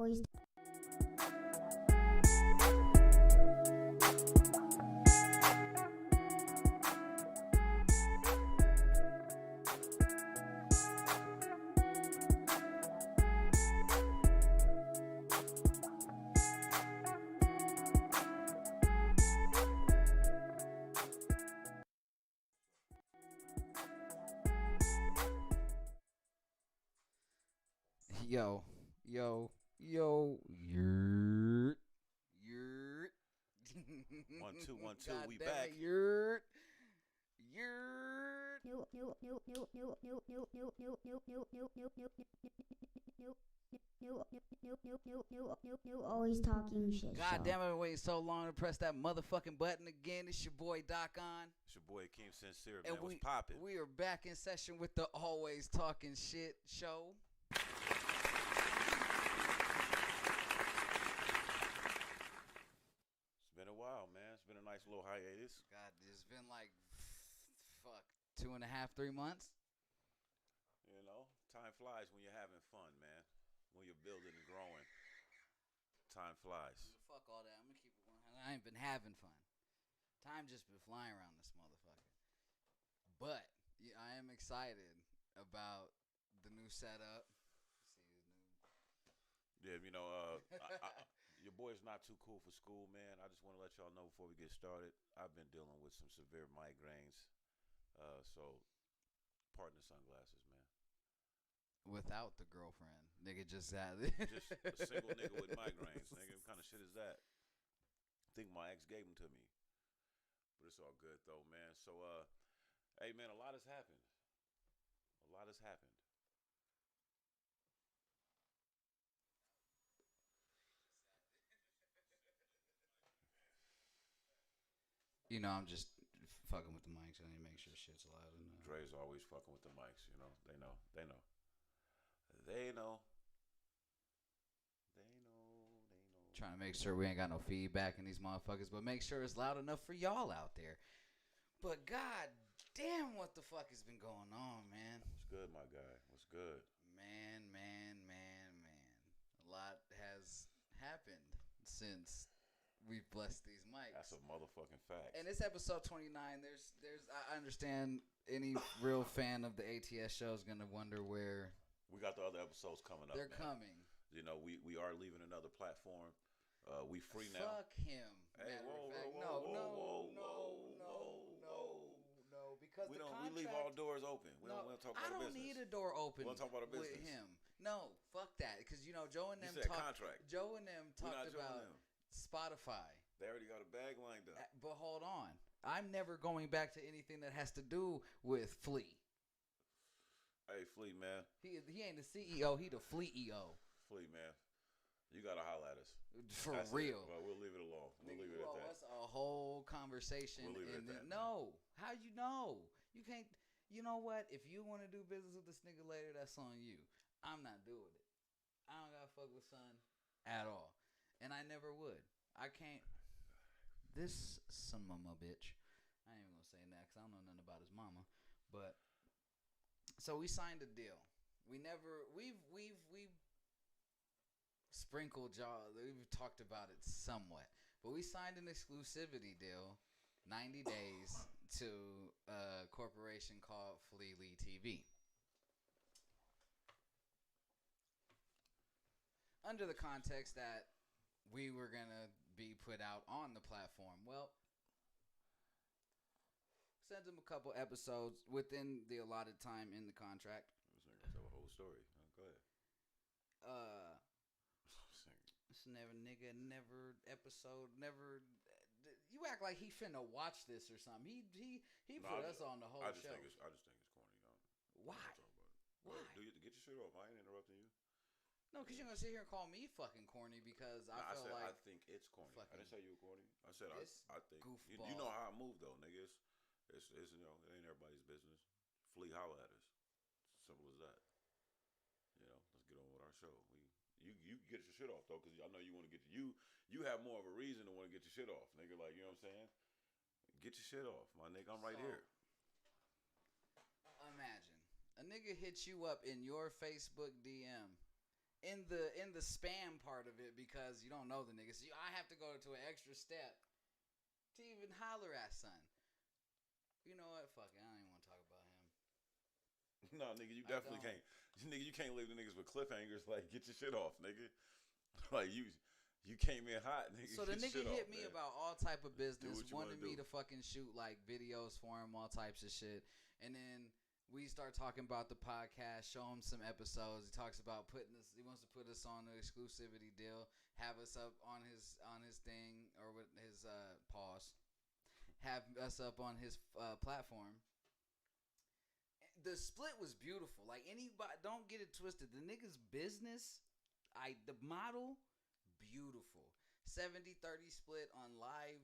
always. Yo, yurt, yurt. 1 2 1 2. God We damn back. it, yurt, yurt. Always talking shit. God damn it, waiting so long to press that motherfucking button again. It's your boy Doc on. It's your boy Akeem Sincere, And man. What's poppin'? we are back in session with the Always Talking Shit show. It's been a while, man. It's been a nice little hiatus. God, it's been like, 2.5, 3 months. You know, time flies when you're having fun, man. When you're building and growing. flies. Fuck all that. I'm gonna keep it 100. I ain't been having fun. Time just been flying around this motherfucker. But yeah, I am excited about the new setup. Yeah, you know, your boy's not too cool for school, man. I just want to let y'all know before we get started, I've been dealing with some severe migraines. So, pardon the sunglasses, man. Without the girlfriend, nigga just had Just a single nigga with migraines, nigga. What kind of shit is that? I think my ex gave them to me. But it's all good, though, man. So, hey, man, a lot has happened. A lot has happened. You know, I'm just fucking with the mics. I need to make sure shit's loud enough. Dre's always fucking with the mics, you know. They know. They know. They know. They know. They know. Trying to make sure we ain't got no feedback in these motherfuckers, but make sure it's loud enough for y'all out there. But god damn, what the fuck has been going on, man? What's good, my guy? What's good? Man. A lot has happened since we've blessed these mics. That's a motherfucking fact. And it's episode 29. There's I understand any real fan of the ATS show is gonna wonder where we got the other episodes coming up. They're man. coming. You know, we are leaving another platform. We free now. Fuck him. Hey, whoa. Because we the don't. contract, We leave all doors open. We don't talk about I don't business. need a door open. We don't talk about a with business. him. No, fuck that. Because you know, Joe and You them said talk. contract. Joe and them We're talked not about them. Spotify. They already got a bag lined up. But hold on, I'm never going back to anything that has to do with Flea. Hey, Flea, man. He ain't the CEO. He the Fleeo. Flea, man. You gotta holler at us. For That's real. Well, we'll leave it alone. We'll leave it at that. That's a whole conversation. We'll leave it at that, no, how you know? You can't. You know what? If you want to do business with this nigga later, that's on you. I'm not doing it. I don't gotta fuck with son at all, and I never would. I can't. This son of a bitch. I ain't even gonna say that because I don't know nothing about his mama. But so we signed a deal. We've sprinkled y'all. We've talked about it somewhat, but we signed an exclusivity deal, 90 days to a corporation called Fleely TV. Under the context that we were gonna be put out on the platform. Well, sent them a couple episodes within the allotted time in the contract. This nigga tell a whole story. Go ahead. It's never episode, never. You act like he finna watch this or something. He put us on the whole I just show. think it's corny. Why? Why? Do you get your shit off? I ain't interrupting you. No, because you're gonna sit here and call me fucking corny because I feel like I think it's corny. I didn't say you were corny. I said I think you know how I move though, nigga. It's you know, it ain't everybody's business. Flea, holla at us. Simple as that. You know, let's get on with our show. You get your shit off though, because I know you want to get you have more of a reason to want to get your shit off, nigga. Like, you know what I'm saying? Get your shit off, my nigga. I'm right here. Imagine a nigga hits you up in your Facebook DM. In the spam part of it, because you don't know the nigga, so I have to go to an extra step to even holler at son. You know what? Fuck it. I don't even want to talk about him. No, nigga, you definitely can't. Nigga, you can't leave the niggas with cliffhangers. Like, get your shit off, nigga. Like, you came in hot, nigga. So the nigga hit me man. about all type of business, wanted me do. to fucking shoot like videos for him, all types of shit, and then we start talking about the podcast, show him some episodes. He talks about he wants to put us on an exclusivity deal, have us up on his thing, or with his pause, have us up on his platform. The split was beautiful. Like, anybody, don't get it twisted. The nigga's business, the model, beautiful. 70-30 split on live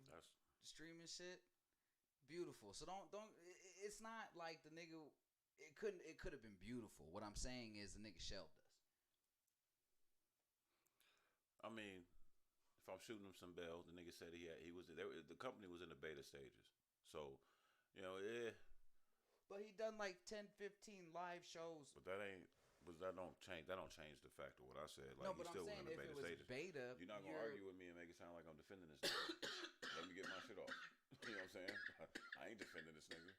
streaming shit, beautiful. So don't. It's not like the nigga. It could have been beautiful. What I'm saying is the nigga shelved us. I mean, if I'm shooting him some bail, the nigga said the company was in the beta stages. So, you know, But he done like 10, 15 live shows. But that ain't But that don't change. That don't change the fact of what I said. No, Like but he's I'm still saying within the if it beta was stages. beta, You're not gonna argue with me and make it sound like I'm defending this nigga. Let me get my shit off. You know what I'm saying? I ain't defending this nigga.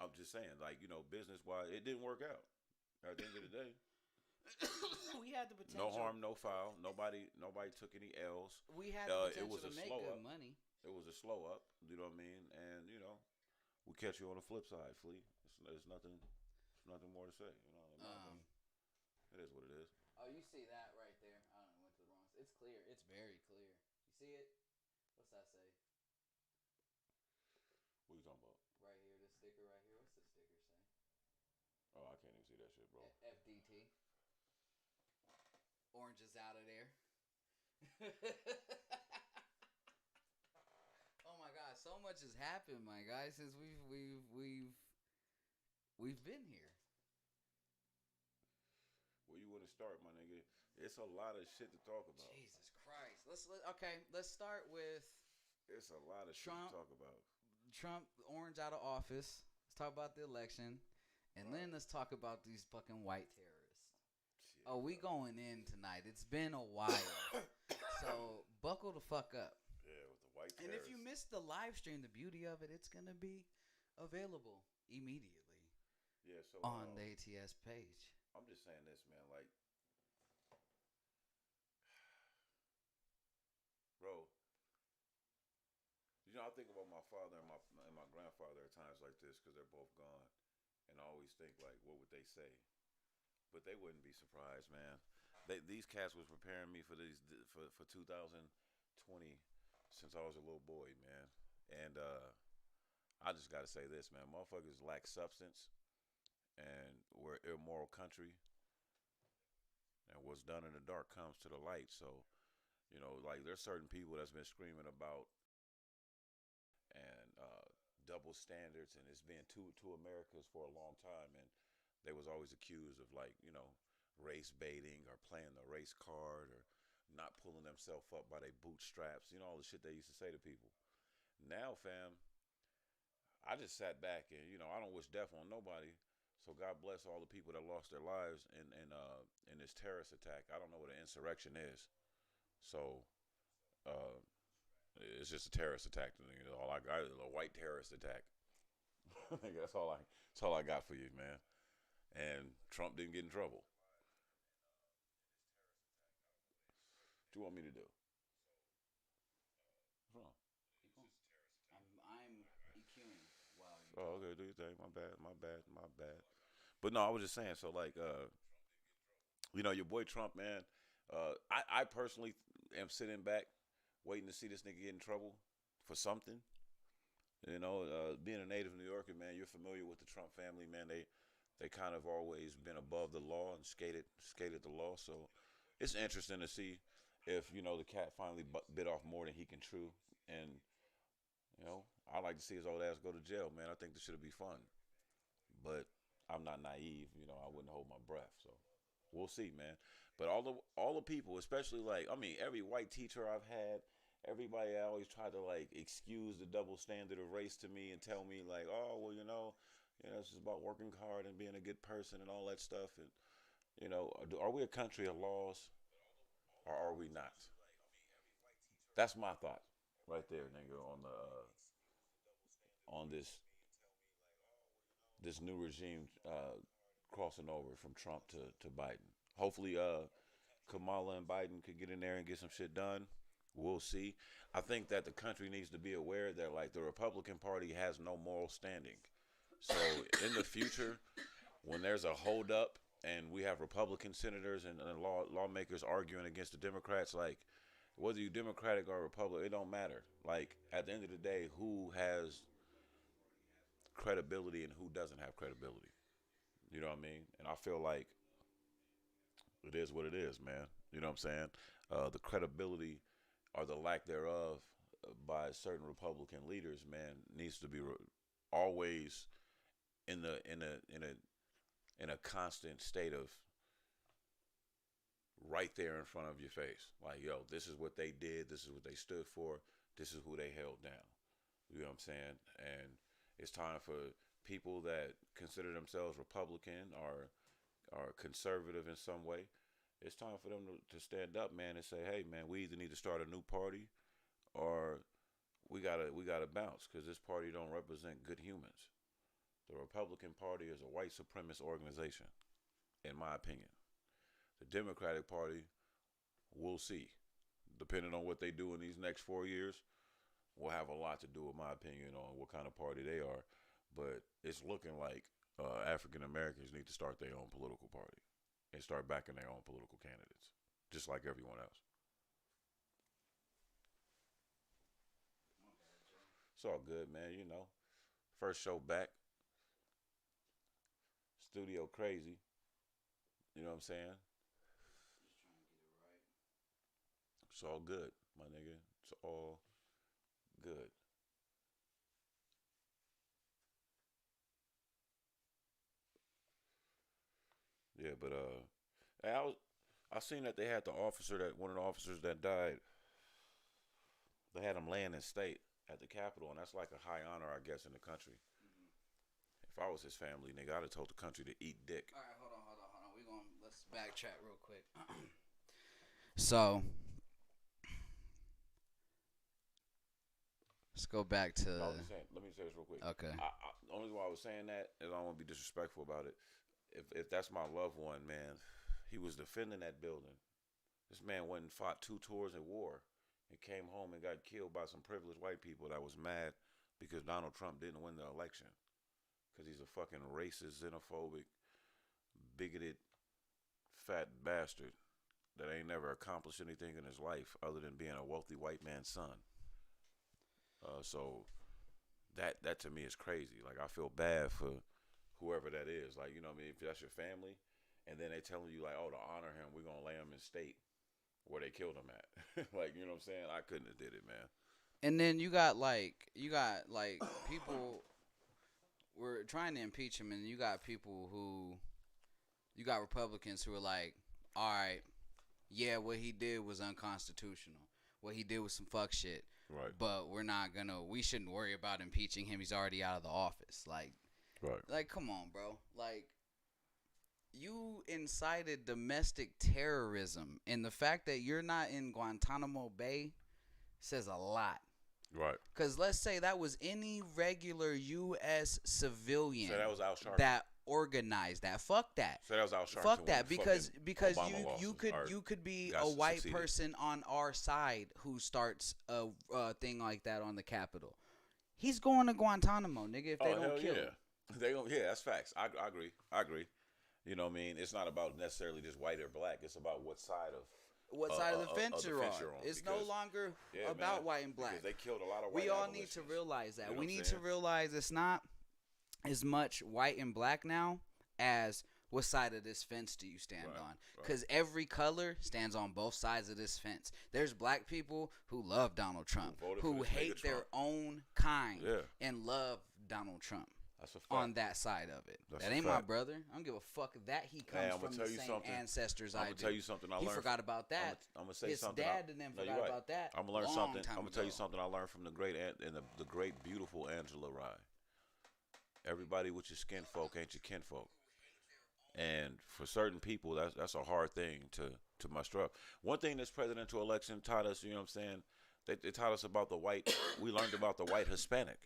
I'm just saying, like, business wise, it didn't work out. At the end of the day, we had the potential. no harm, no foul. Nobody took any L's. We had the potential it was a to make slow good up. money. It was a slow up. You know what I mean? And we'll catch you on the flip side, Flea. There's nothing. There's nothing more to say. In my opinion. It is what it is. Oh, you see that right there? I don't know. Went to the wrong. It's clear. It's very clear. You see it? What's that say? What are you talking about? Right here, this sticker right here. What's this sticker say? Oh, I can't even see that shit, bro. FDT. Orange is out of there. Oh my God, so much has happened, my guy, since we've been here. Where you want to start, my nigga? It's a lot of shit to talk about. Jesus Christ. Let's start with. It's a lot of shit to talk about. Trump, orange out of office. Let's talk about the election. And then let's talk about these fucking white terrorists. Shit, oh, we going in tonight. It's been a while. So buckle the fuck up. Yeah, with the white terrorists. And if you missed the live stream, the beauty of it, it's going to be available immediately. Yeah, so on the ATS page. I'm just saying this, man. Like, bro, I think about my father and my grandfather at times like this because they're both gone, and I always think like, what would they say? But they wouldn't be surprised, man. These cats was preparing me for 2020 since I was a little boy, man. And I just gotta say this, man. Motherfuckers lack substance, and we're an immoral country. And what's done in the dark comes to the light. So, like there's certain people that's been screaming about and double standards, and it's been two Americas for a long time, and they was always accused of like race baiting or playing the race card or not pulling themselves up by their bootstraps. All the shit they used to say to people. Now, fam, I just sat back and I don't wish death on nobody. So God bless all the people that lost their lives in this terrorist attack. I don't know what an insurrection is, so it's just a terrorist attack. All I got is a white terrorist attack. That's all I got for you, man. And Trump didn't get in trouble. What you want me to do? What's wrong? I'm EQing. Wow. Oh, okay. Do your thing. My bad. But no, I was just saying. So like, your boy Trump, man. I personally am sitting back, waiting to see this nigga get in trouble for something. Being a native New Yorker, man, you're familiar with the Trump family, man. They kind of always been above the law and skated the law. So it's interesting to see if the cat finally bit off more than he can chew. And I like to see his old ass go to jail, man. I think this should be fun. But I'm not naive, I wouldn't hold my breath. So we'll see, man. But all the people, especially every white teacher I've had, everybody always tried to like excuse the double standard of race to me and tell me like, oh well, it's just about working hard and being a good person and all that stuff. And are we a country of laws or are we not? That's my thought right there, nigga, on this new regime crossing over from Trump to Biden. Hopefully, Kamala and Biden could get in there and get some shit done. We'll see. I think that the country needs to be aware that like the Republican Party has no moral standing. So in the future, when there's a holdup and we have Republican senators and lawmakers arguing against the Democrats, like whether you Democratic or Republican, it don't matter. Like at the end of the day, who has credibility and who doesn't have credibility? You know what I mean? And I feel like it is what it is, man. You know what I'm saying? The credibility or the lack thereof by certain Republican leaders, man, needs to be always in a constant state of right there in front of your face. Like, yo, this is what they did. This is what they stood for. This is who they held down. You know what I'm saying? And it's time for people that consider themselves Republican or are conservative in some way, it's time for them to stand up, man, and say, hey, man, we either need to start a new party or we gotta bounce because this party don't represent good humans. The Republican Party is a white supremacist organization, in my opinion. The Democratic Party, we'll see. Depending on what they do in these next 4 years, will have a lot to do with my opinion on what kind of party they are. But it's looking like African Americans need to start their own political party and start backing their own political candidates, just like everyone else. It's all good, man. First show back, studio crazy. You know what I'm saying? It's all good, my nigga. It's all good. Yeah, but hey, I seen that they had one of the officers that died. They had him laying in state at the Capitol, and that's like a high honor, I guess, in the country. If I was his family, nigga, I'd have told the country to eat dick. All right, hold on. Let's backtrack real quick. So let's go back to. No, let me say this real quick. Okay. The only reason why I was saying that is I don't want to be disrespectful about it. If that's my loved one, man, he was defending that building. This man went and fought 2 tours in war and came home and got killed by some privileged white people that was mad because Donald Trump didn't win the election. Because he's a fucking racist, xenophobic, bigoted, fat bastard that ain't never accomplished anything in his life other than being a wealthy white man's son. So that to me is crazy. Like, I feel bad for whoever that is. Like, you know what I mean? If that's your family, and then they telling you, like, oh, to honor him, we're going to lay him in state where they killed him at. Like, you know what I'm saying? I couldn't have did it, man. And then you got people were trying to impeach him, and you got Republicans who are like, all right, yeah, what he did was unconstitutional. What he did was some fuck shit. Right. But we shouldn't worry about impeaching him. He's already out of the office. Like, right. Like, come on, bro. Like, you incited domestic terrorism, and the fact that you're not in Guantanamo Bay says a lot. Right. Because let's say that was any regular U.S. civilian that organized that. Fuck that. So that was Al Sharpton. Fuck that, because you could be a white succeeded. person on our side who starts a thing like that on the Capitol. He's going to Guantanamo, nigga. If they don't kill him, that's facts. I agree. You know what I mean? It's not about necessarily just white or black. It's about what side of the fence you're on. It's no longer about white and black. Because they killed a lot of white. We all need to realize that. You know we need to realize it's not as much white and black now as what side of this fence do you stand on. Because every color stands on both sides of this fence. There's black people who love Donald Trump, who hate their own kind and love Donald Trump. That's a fact. On that side of it. That ain't my brother. I don't give a fuck that he comes from the same ancestors I do. I'm going to tell you something I learned. He forgot about that. I'm going to say his something. His dad and them forgot about that. I'm going to learn something. I'm going to tell you something I learned from the great, beautiful Angela Rye. Everybody with your skin folk ain't your kinfolk. And for certain people, that's a hard thing to muster up. One thing this presidential election taught us, you know what I'm saying, they taught us about the white, we learned about the white Hispanic.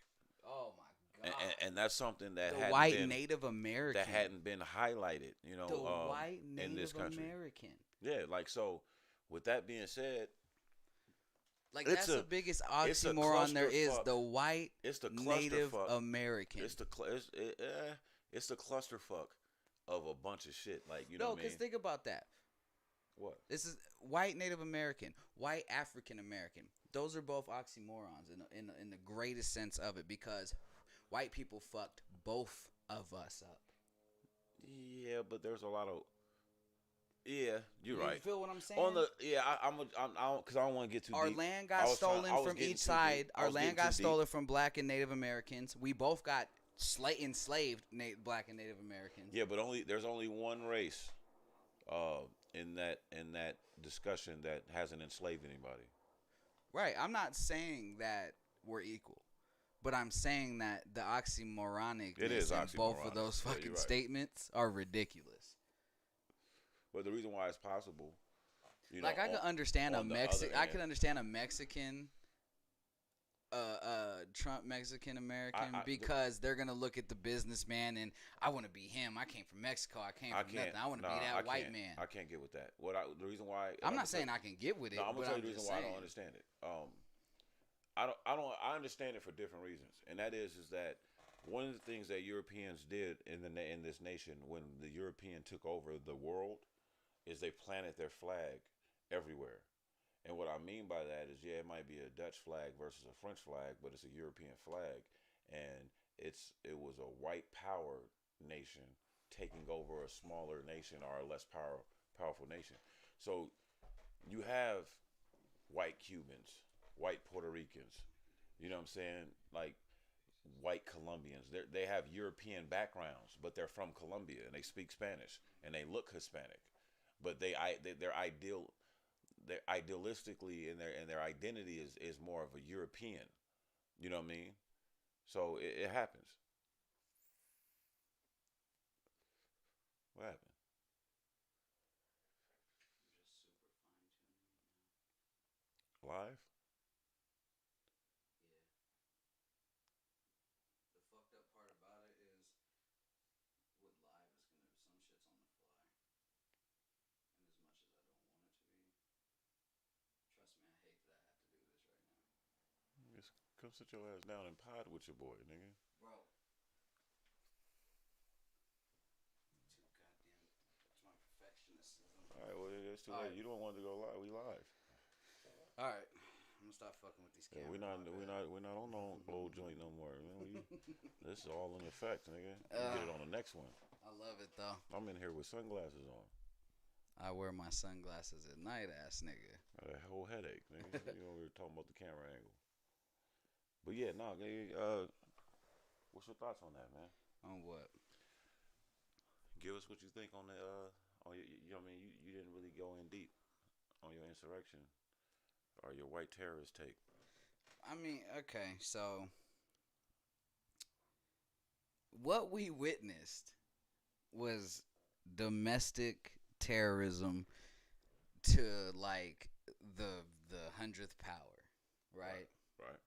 Oh, my God. And that's something that the white Native American that hadn't been highlighted, you know, the white Native in this country. American. Yeah, like, so with that being said, like, that's the biggest oxymoron there is. The white Native American. It's the clusterfuck of a bunch of shit. Like, you know what I mean? No, because think about that. What? This is white Native American, white African American. Those are both oxymorons in the greatest sense of it, because white people fucked both of us up. Yeah, but there's a lot of. Yeah, you're right. You feel what I'm saying? Because I don't want to get too deep. Our land got stolen from each side. Our land got stolen from black and Native Americans. We both got enslaved black and Native Americans. Yeah, but there's only one race in that discussion that hasn't enslaved anybody. Right. I'm not saying that we're equal, but I'm saying that the oxymoronicness in both of those fucking statements are ridiculous. But the reason why it's possible, like I could understand I could understand a Mexican. Trump Mexican American because they're gonna look at the businessman and I want to be him. I came from Mexico. I came from nothing. I want to be that white man. I can't get with that. The reason why I'm not saying I can get with it. No, I'm gonna tell you the reason why saying. I don't understand it. I understand it for different reasons, and that is that one of the things that Europeans did in this nation when the European took over the world is they planted their flag everywhere. And what I mean by that is, it might be a Dutch flag versus a French flag, but it's a European flag, and it was a white power nation taking over a smaller nation or a less powerful nation. So you have white Cubans, white Puerto Ricans, you know what I'm saying, like white Colombians. They have European backgrounds, but they're from Colombia and they speak Spanish and they look Hispanic, but they're idealistically in their identity is more of a European. You know what I mean? So it happens. What happened? Live? Yeah. The fucked up part about it is with live it's gonna some shit's on the fly. And as much as I don't want it to be, trust me, I hate that I have to do this right now. Just come sit your ass down and pod with your boy, nigga. Bro. Too goddamn. It's my perfectionism. Alright, well, it's too late. You don't want to go live. We live. Alright. I'm gonna stop fucking with these cameras. We're not on no old joint no more, man. This is all in effect, nigga. Get it on the next one. I love it though. I'm in here with sunglasses on. I wear my sunglasses at night, ass nigga. I had a whole headache, nigga. We were talking about the camera angle. But yeah, no, what's your thoughts on that, man? On what? Give us what you think on the on your, you know what I mean? You didn't really go in deep on your insurrection or your white terrorist take. I mean, okay, so what we witnessed was domestic terrorism to like the 100th power, right? Right.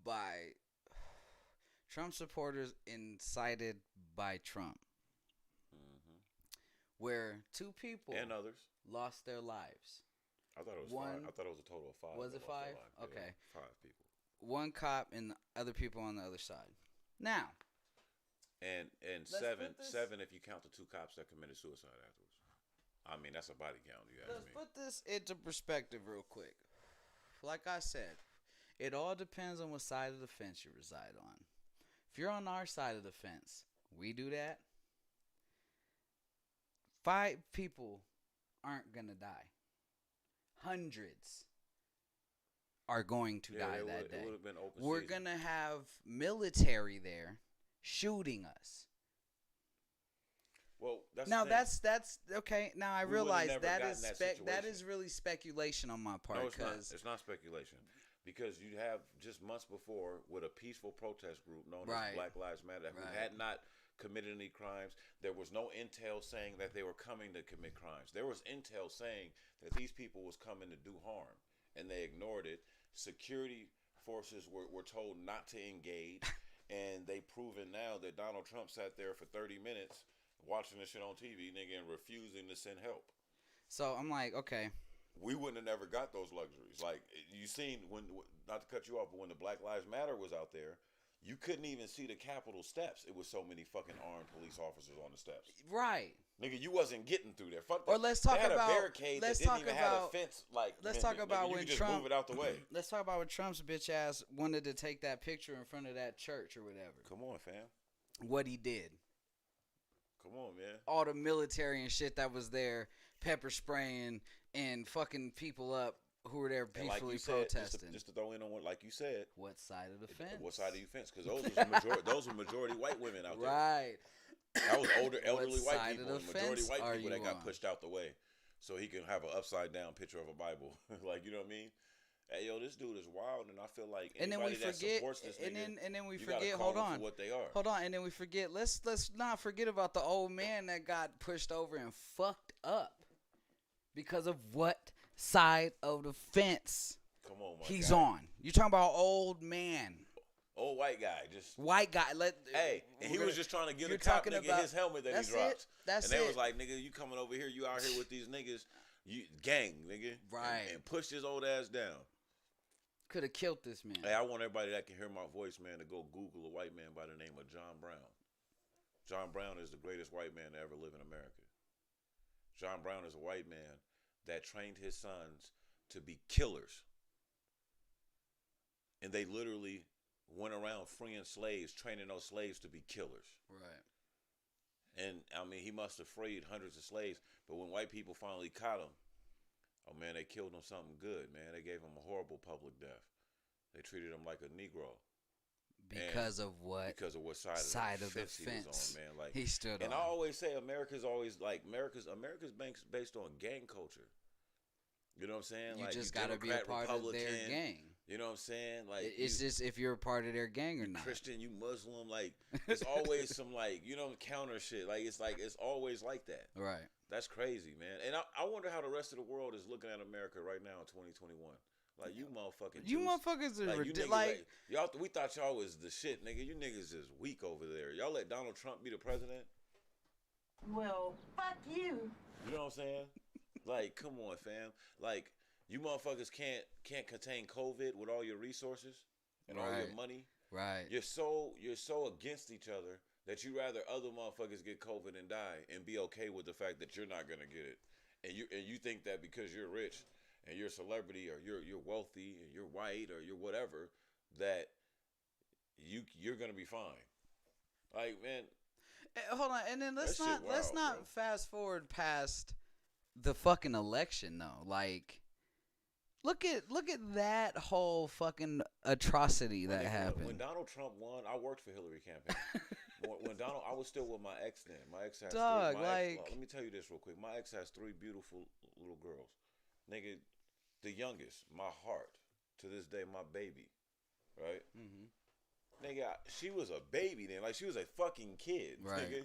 By Trump supporters incited by Trump, where two people and others lost their lives. I thought it was five. I thought it was a total of 5. Was it 5? Okay. Yeah, 5 people. One cop and other people on the other side. Now. And seven if you count the 2 cops that committed suicide afterwards. I mean, that's a body count. Let's put this into perspective real quick. Like I said, it all depends on what side of the fence you reside on. If you're on our side of the fence, we do that. 5 people aren't going to die. Hundreds are going to die that day. We're going to have military there shooting us. Well, that's okay. Now I realize that is really speculation on my part. No, it's not. It's not speculation. Because you have just months before with a peaceful protest group known as Black Lives Matter who had not committed any crimes. There was no intel saying that they were coming to commit crimes. There was intel saying that these people was coming to do harm, and they ignored it. Security forces were told not to engage, and they proven now that Donald Trump sat there for 30 minutes watching this shit on TV, nigga, and refusing to send help. So I'm like, okay. We wouldn't have never got those luxuries. Like, you seen, not to cut you off, but when the Black Lives Matter was out there, you couldn't even see the Capitol steps. It was so many fucking armed police officers on the steps. Right. Nigga, you wasn't getting through there. Fuck or let's talk they had about a barricade that didn't even have a fence. Like, let's talk about when just Trump move it out the way. Let's talk about when Trump's bitch ass wanted to take that picture in front of that church or whatever. Come on, fam. What he did. Come on, man. All the military and shit that was there, pepper spraying and fucking people up who were there peacefully protesting. Just to throw in on what, like you said. What side of the fence? What side of the fence? Because those were majority white women out there. Right. That was elderly white people. Majority white people that on? got pushed out the way. So he can have an upside down picture of a Bible. Like, you know what I mean? hey, yo, this dude is wild, and I feel like and then we anybody that forget, supports this nigga, and then we you gotta forget. call Hold them on, for what they are. hold on, and then we forget. Let's not forget about the old man that got pushed over and fucked up because of what side of the fence Come on, my he's guy. on. You talking about old man? Old white guy, just White guy. hey, and he was just trying to get you're a cop talking nigga about- his helmet that that's he dropped. it. That's and they it. was like, nigga, you coming over here? You out here with these niggas? You gang, nigga, Right. And pushed his old ass down. Could have killed this man. Hey, I want everybody that can hear my voice, man, to go Google a white man by the name of John Brown. John Brown is the greatest white man to ever live in America. John Brown is a white man that trained his sons to be killers. And they literally went around freeing slaves, training those slaves to be killers. Right. And, I mean, he must have freed hundreds of slaves. But when white people finally caught him, oh, man, they killed him something good, man. They gave him a horrible public death. They treated him like a Negro. Because of what? Because of what side of the fence he was on, man. Like, he stood and on. I always say America's always, like, America's based on gang culture. You know what I'm saying? You like, just got to be a part of their gang. You know what I'm saying? Like, It's just if you're a part of their gang or not. Christian, you Muslim, like, it's always some, like, you know, counter shit. Like, it's always like that. Right. That's crazy, man. And I wonder how the rest of the world is looking at America right now in 2021. Like, you motherfucking You Jews, motherfuckers are like, you ridiculous. niggas, like, y'all, we thought y'all was the shit, nigga. You niggas is weak over there. Y'all let Donald Trump be the president? Well, fuck you. You know what I'm saying? Like, come on, fam. Like, you motherfuckers can't contain COVID with all your resources and all your money. Right. You're so against each other that you rather other motherfuckers get COVID and die and be okay with the fact that you're not gonna get it. And you think that because you're rich and you're a celebrity or you're wealthy and you're white or you're whatever, that you're gonna be fine. Like, man, hold on, and then let's that shit not wild, bro. fast forward past the fucking election though. Like, look at that whole fucking atrocity that happened. When Donald Trump won, I worked for Hillary campaign. when Donald, I was still with my ex then. My ex has Dog, three. like, Let me tell you this real quick. My ex has 3 beautiful little girls. Nigga, the youngest, my heart, to this day, my baby, right? Mm-hmm. Nigga, she was a baby then. Like, she was a fucking kid, Right. nigga.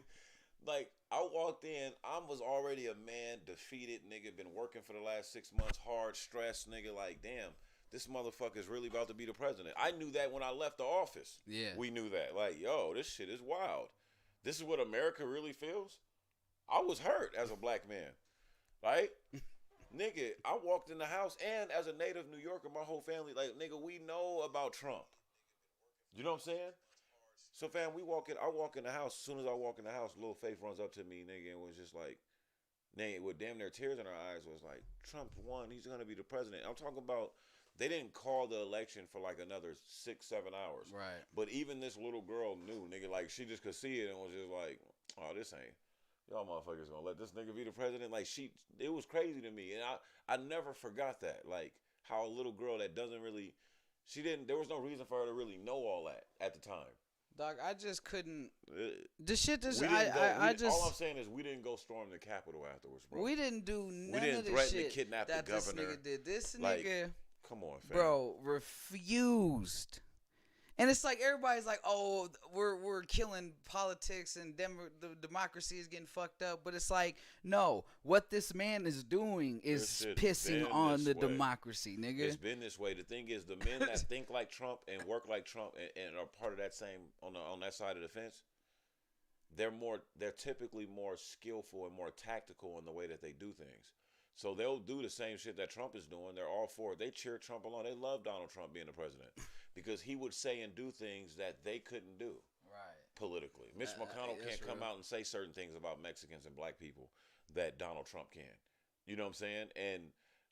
Like, I walked in, I was already a man, defeated, nigga, been working for the last 6 months, hard, stressed, nigga, like, damn, this motherfucker's really about to be the president. I knew that when I left the office. Yeah. We knew that. Like, yo, this shit is wild. This is what America really feels? I was hurt as a black man, right? Nigga, I walked in the house, and as a native New Yorker, my whole family, like, nigga, we know about Trump. You know what I'm saying? So, fam, I walk in the house. As soon as I walk in the house, little Faith runs up to me, nigga, and was just like, nigga, with damn near tears in her eyes, was like, Trump won. He's going to be the president. I'm talking about, they didn't call the election for like another 6-7 hours. Right. But even this little girl knew, nigga, like, she just could see it and was just like, oh, this ain't, y'all motherfuckers gonna let this nigga be the president? Like, it was crazy to me. And I never forgot that. Like, how a little girl that doesn't really, there was no reason for her to really know all that at the time. Dog, I just couldn't. The shit just. All I'm just. saying is we didn't go storm the Capitol afterwards, bro. We didn't do none didn't of the threaten shit to kidnap that the this governor. nigga did. This Like, nigga, come on, fam. bro, refused. And it's like everybody's like, "Oh, we're killing politics and the democracy is getting fucked up." But it's like, no, what this man is doing is pissing on the democracy, nigga. It's been this way. The thing is, the men that think like Trump and work like Trump and are part of that same on that side of the fence, they're typically more skillful and more tactical in the way that they do things. So they'll do the same shit that Trump is doing. They're all for it. They cheer Trump along. They love Donald Trump being the president because he would say and do things that they couldn't do politically. Mitch McConnell can't come out and say certain things about Mexicans and black people that Donald Trump can. You know what I'm saying? And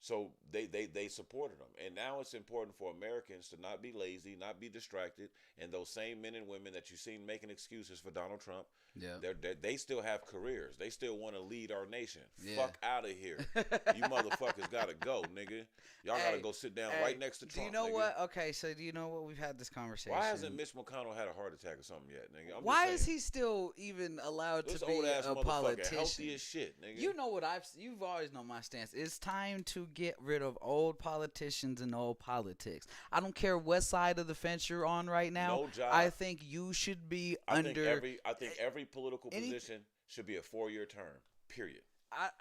so they supported him. And now it's important for Americans to not be lazy, not be distracted. And those same men and women that you seen making excuses for Donald Trump, they still have careers. They still want to lead our nation. Yeah. Fuck out of here. You motherfuckers got to go, nigga. Y'all got to go sit down right next to Trump. Do you know nigga. what? Okay, so do you know what? We've had this conversation. Why hasn't Mitch McConnell had a heart attack or something yet, nigga? Why is he still even allowed this to be old ass a politician? Healthy as shit, nigga. You know what you've always known my stance. It's time to get rid of old politicians and old politics. I don't care what side of the fence you're on right now. No job. I think you should be I under. think every political position should be a 4-year term. Period.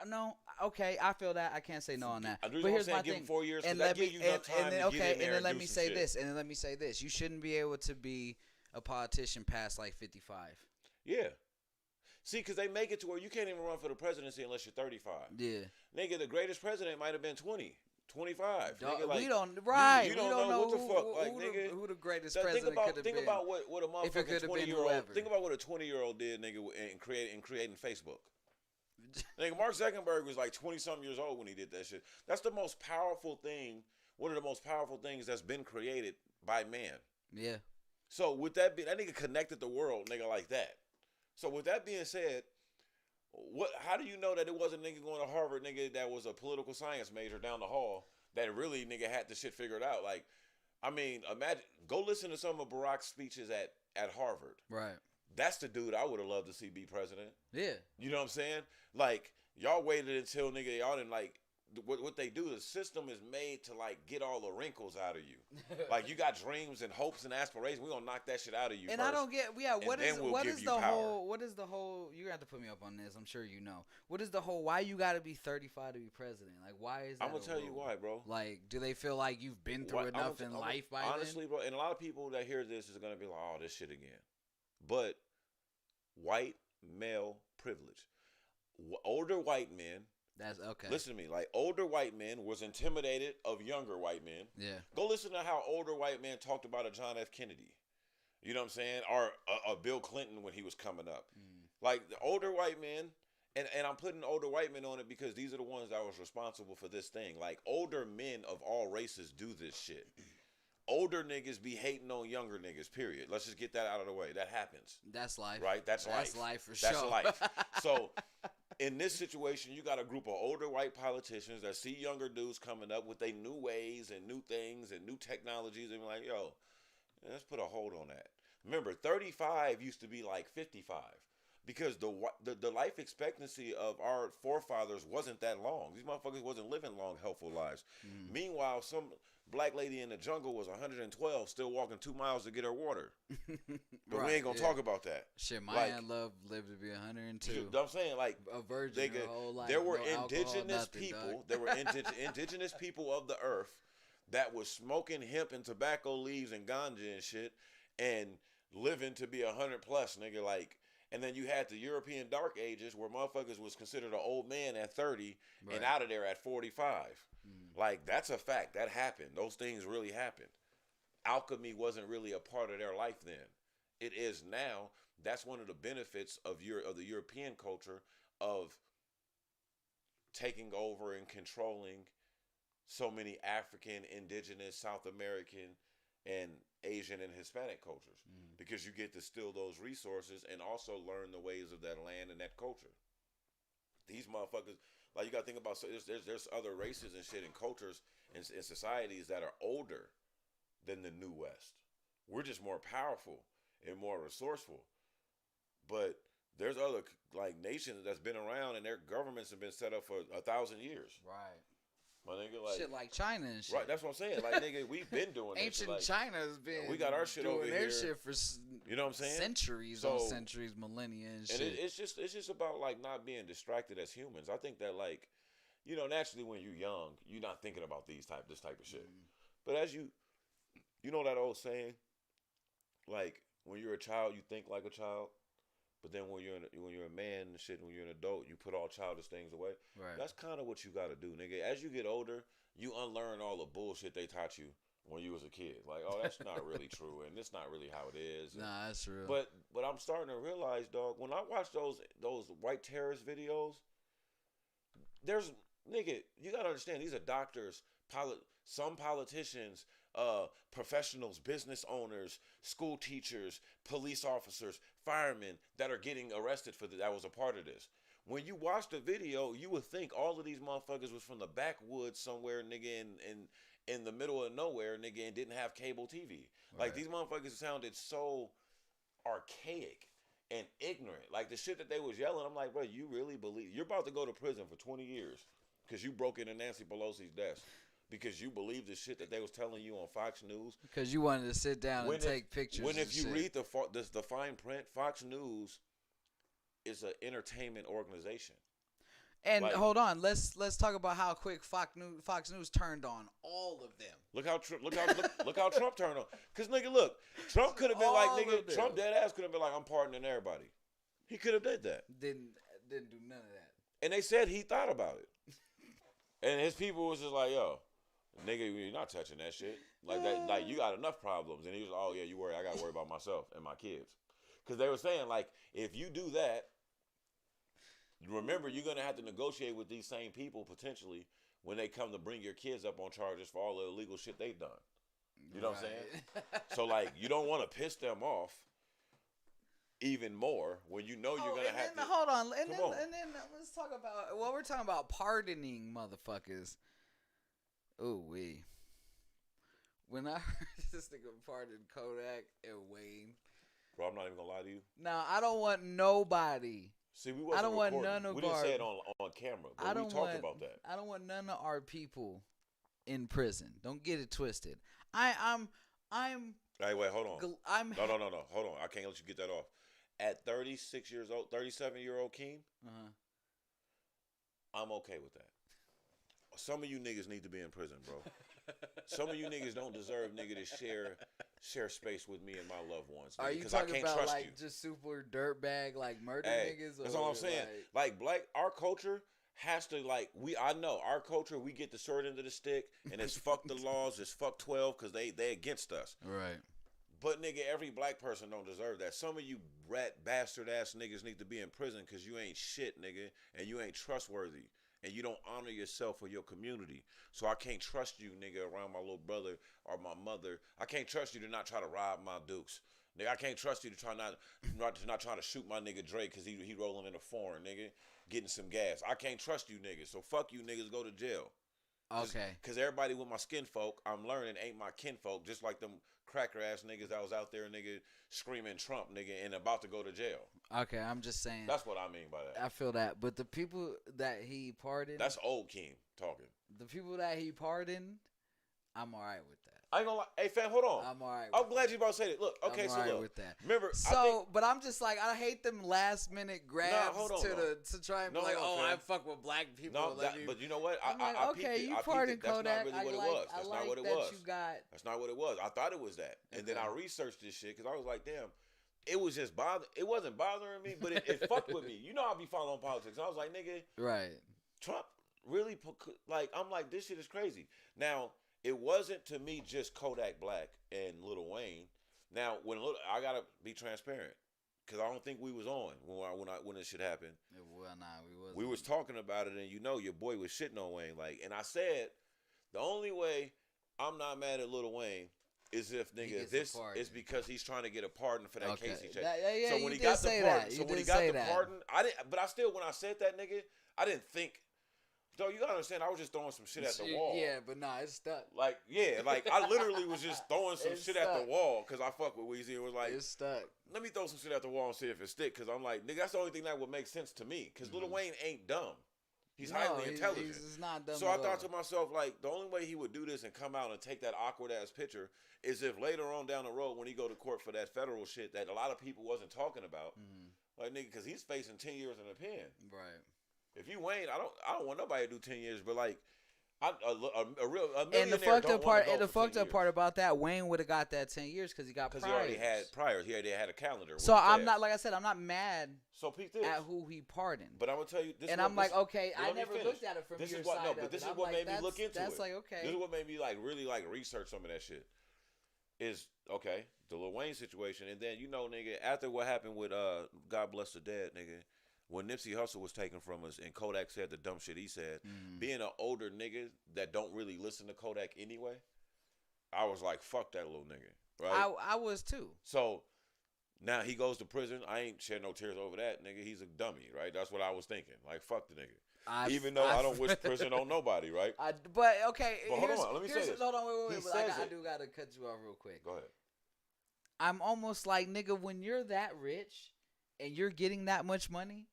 No, okay, I feel that. I can't say no on that. But But here's my give thing. them 4 years, and that give you enough time to get in there let and me do say some this. shit. And then let me say this. You shouldn't be able to be a politician past like 55. Yeah. See, because they make it to where you can't even run for the presidency unless you're 35. Yeah. Nigga, the greatest president might have been 20, 25. Nigga, like, we don't right. You don't know what the fuck. Like, nigga, who the greatest president could have been. Think about what a motherfucking 20-year-old. Think about what a 20-year-old did, nigga, in creating Facebook. Nigga, Mark Zuckerberg was like 20-something years old when he did that shit. That's the most powerful thing. One of the most powerful things that's been created by man. Yeah. So with that being, that nigga connected the world, nigga, like that. So with that being said, how do you know that it wasn't a nigga going to Harvard, nigga, that was a political science major down the hall that really, nigga, had the shit figured out? Like, I mean, imagine, go listen to some of Barack's speeches at Harvard. Right. That's the dude I would have loved to see be president. Yeah. You know what I'm saying? Like, y'all waited until, nigga, y'all didn't, like, what they do, the system is made to, like, get all the wrinkles out of you. Like, you got dreams and hopes and aspirations. We're going to knock that shit out of you and first. I don't get, what is the power. whole, you're going to have to put me up on this. I'm sure you know. What is the whole, why you got to be 35 to be president? Like, why is that? I'm going to tell you why, bro. Like, do they feel like you've been through enough in life by honestly, then? Bro, and a lot of people that hear this is going to be like, oh, this shit again. But white male privilege. Older white men. That's okay. Listen to me. Like, older white men was intimidated of younger white men. Yeah. Go listen to how older white men talked about a John F. Kennedy. You know what I'm saying? Or a Bill Clinton when he was coming up. Like, the older white men, and I'm putting older white men on it because these are the ones that was responsible for this thing. Like, older men of all races do this shit. Older niggas be hating on younger niggas, period. Let's just get that out of the way. That happens. That's life. Right? That's life. That's life for sure. That's life. So, in this situation, you got a group of older white politicians that see younger dudes coming up with their new ways and new things and new technologies and be like, yo, let's put a hold on that. Remember, 35 used to be like 55 because the life expectancy of our forefathers wasn't that long. These motherfuckers wasn't living long, healthful lives. Meanwhile, some black lady in the jungle was 112, still walking 2 miles to get her water. But Right, we ain't gonna talk about that. Shit, my Like, Aunt Love lived to be 102. You know what I'm saying? Like, a virgin her whole life. there were no indigenous alcohol, people. nothing, There were indigenous people of the earth that was smoking hemp and tobacco leaves and ganja and shit and living to be 100 plus, nigga. Like, and then you had the European Dark Ages where motherfuckers was considered an old man at 30 Right. and out of there at 45. Like, that's a fact. That happened. Those things really happened. Alchemy wasn't really a part of their life then. It is now. That's one of the benefits of the European culture of taking over and controlling so many African, indigenous, South American, and Asian and Hispanic cultures. Because you get to steal those resources and also learn the ways of that land and that culture. These motherfuckers, like, you got to think about, so there's other races and shit and cultures and societies that are older than the New West. We're just more powerful and more resourceful. But there's other, like, nations that's been around and their governments have been set up for 1,000 years. Right. My nigga, like, shit like China and shit. Right, that's what I'm saying. Like, nigga, we've been doing this Ancient shit. Like, China's been we got our shit doing over their here. shit for you know what I'm saying? Centuries So, on centuries, millennia and shit. And it's just about, like, not being distracted as humans. I think that, like, you know, naturally when you're young, you're not thinking about this type of shit. But as you know that old saying, like, when you're a child, you think like a child. But then when you're a man and shit, when you're an adult, you put all childish things away. Right. That's kind of what you got to do, nigga. As you get older, you unlearn all the bullshit they taught you when you was a kid. Like, oh, that's not really true, and it's not really how it is. Nah, that's real. But I'm starting to realize, dog, when I watch those white terrorist videos, there's, nigga, you gotta understand, these are doctors, some politicians, professionals, business owners, school teachers, police officers, firemen that are getting arrested for that was a part of this. When you watch the video, you would think all of these motherfuckers was from the backwoods somewhere, nigga, in the middle of nowhere, nigga, and didn't have cable TV. Like, Right. these motherfuckers sounded so archaic and ignorant. Like, the shit that they was yelling, I'm like, bro, you really believe you're about to go to prison for 20 years because you broke into Nancy Pelosi's desk because you believed the shit that they was telling you on Fox News. Because you wanted to sit down and take pictures. When if you read the fine print, Fox News is an entertainment organization. And hold on, let's talk about how quick Fox News turned on all of them. Look how Trump turned on. Cause nigga, look, Trump could have been like nigga. Trump dead ass could have been like, I'm pardoning everybody. He could have did that. Didn't do none of that. And they said he thought about it. And his people was just like, yo, nigga, you're not touching that shit. Like that, like you got enough problems. And he was like, oh yeah, you worry. I gotta worry about myself and my kids. Cause they were saying like, if you do that. Remember, you're going to have to negotiate with these same people potentially when they come to bring your kids up on charges for all the illegal shit they've done. You know what I'm saying? So, like, you don't want to piss them off even more when you know you're going to have to. Hold on. And then let's talk about, we're talking about pardoning motherfuckers. Ooh, when I heard this nigga pardon Kodak and Wayne. Bro, I'm not even going to lie to you. Now, I don't want nobody. See, we wasn't recording. We didn't say it on camera, but we talked about that. I don't want none of our people in prison. Don't get it twisted. I'm. Hey, wait, hold on. No. Hold on. I can't let you get that off. At 36 years old, 37-year-old Akeem, I'm okay with that. Some of you niggas need to be in prison, bro. Some of you niggas don't deserve, nigga, to share space with me and my loved ones. Are you talking about like just super dirtbag like murder niggas? That's all I'm saying. Like black, our culture has to I know our culture. We get the short end of the stick, and it's fuck the laws, it's fuck 12 because they against us. Right. But nigga, every black person don't deserve that. Some of you rat bastard ass niggas need to be in prison because you ain't shit, nigga, and you ain't trustworthy. And you don't honor yourself or your community. So I can't trust you, nigga, around my little brother or my mother. I can't trust you to not try to rob my dukes. Nigga, I can't trust you to not trying to shoot my nigga Drake because he rolling in a foreign, nigga, getting some gas. I can't trust you niggas. So fuck you niggas, go to jail. Okay. Because everybody with my skin folk, I'm learning, ain't my kin folk. Just like them cracker ass niggas that was out there, nigga, screaming Trump, nigga, and about to go to jail. Okay, I'm just saying. That's what I mean by that. I feel that. But the people that he pardoned. That's old Keem talking. The people that he pardoned, I'm all right with that. I ain't gonna lie. Hey, fam, hold on. I'm all right. I'm glad you about to say that. Look, okay, I'm all right look. with that. Remember, but I'm just like, I hate them last minute grabs to try and be like, fam. I fuck with black people. No, but you know what? You pardoned Kodak. That's not really what it was. That's not what it was. That's not what it was. I thought it was that, and then I researched this shit because I was like, damn. It was just It wasn't bothering me, but it fucked with me. You know, I be following politics. I was like, nigga, right? Trump really I'm like, this shit is crazy. Now, it wasn't to me just Kodak Black and Lil Wayne. Now, I gotta be transparent because I don't think we was on when this shit happened. Well, nah, we wasn't. We was talking about it, and your boy was shitting on Wayne. And I said, the only way I'm not mad at Lil Wayne is if nigga this is because he's trying to get a pardon for that case he checked. So when he got the pardon, but I still when I said that nigga, I didn't think. So you gotta understand, I was just throwing some shit at the wall. Yeah, but nah, it's stuck. Like I literally was just throwing some shit at the wall because I fuck with Weezy. It was like it's stuck. Let me throw some shit at the wall and see if it stick. Because I'm like, nigga, that's the only thing that would make sense to me. Because Lil Wayne ain't dumb. He's highly intelligent. He's not dumb. So I thought to myself, like, the only way he would do this and come out and take that awkward ass picture is if later on down the road when he go to court for that federal shit that a lot of people wasn't talking about, like nigga, because he's facing 10 years in a pen. Right. If you Wayne, I don't want nobody to do 10 years, but like. And the fucked up part about that, Wayne would have got that 10 years because he got priors. Because he already had priors. He already had a calendar. So I'm not, like I said, I'm not mad at who he pardoned. But I'm gonna tell you, I never looked at it from your side. No, but this is what made me look into it. That's like okay. This is what made me like really like research some of that shit. Is okay, the Lil Wayne situation, and then nigga, after what happened with God Bless the Dead, nigga. When Nipsey Hussle was taken from us and Kodak said the dumb shit he said, being an older nigga that don't really listen to Kodak anyway, I was like, fuck that little nigga. Right? I was too. So now he goes to prison. I ain't shed no tears over that, nigga. He's a dummy, right? That's what I was thinking. Like, fuck the nigga. Even though I don't wish prison on nobody, right? But okay, hold on, let me say this. Hold on, wait. I do gotta cut you off real quick. Go ahead. I'm almost like, nigga, when you're that rich and you're getting that much money,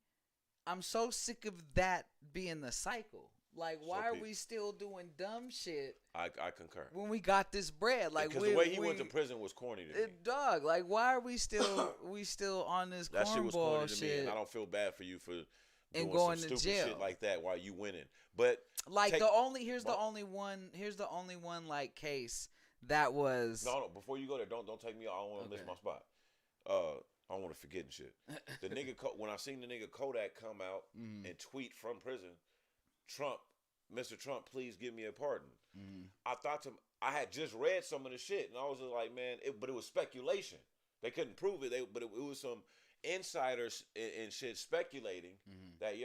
I'm so sick of that being the cycle. Like, why are we still doing dumb shit? I concur. When we got this bread, like, because the way he went to prison was corny to me. Dog, like, why are we still on this that shit was corny to me, and I don't feel bad for you for doing going some stupid shit like that while you winning. But like here's the only one like case that was no. Before you go there, don't take me. I don't want to miss my spot. I don't want to forget and shit. The nigga when I seen the nigga Kodak come out and tweet from prison, Mr. Trump, please give me a pardon. I thought I had just read some of the shit, and I was just like, man, but it was speculation. They couldn't prove it. But it was some insiders and shit speculating that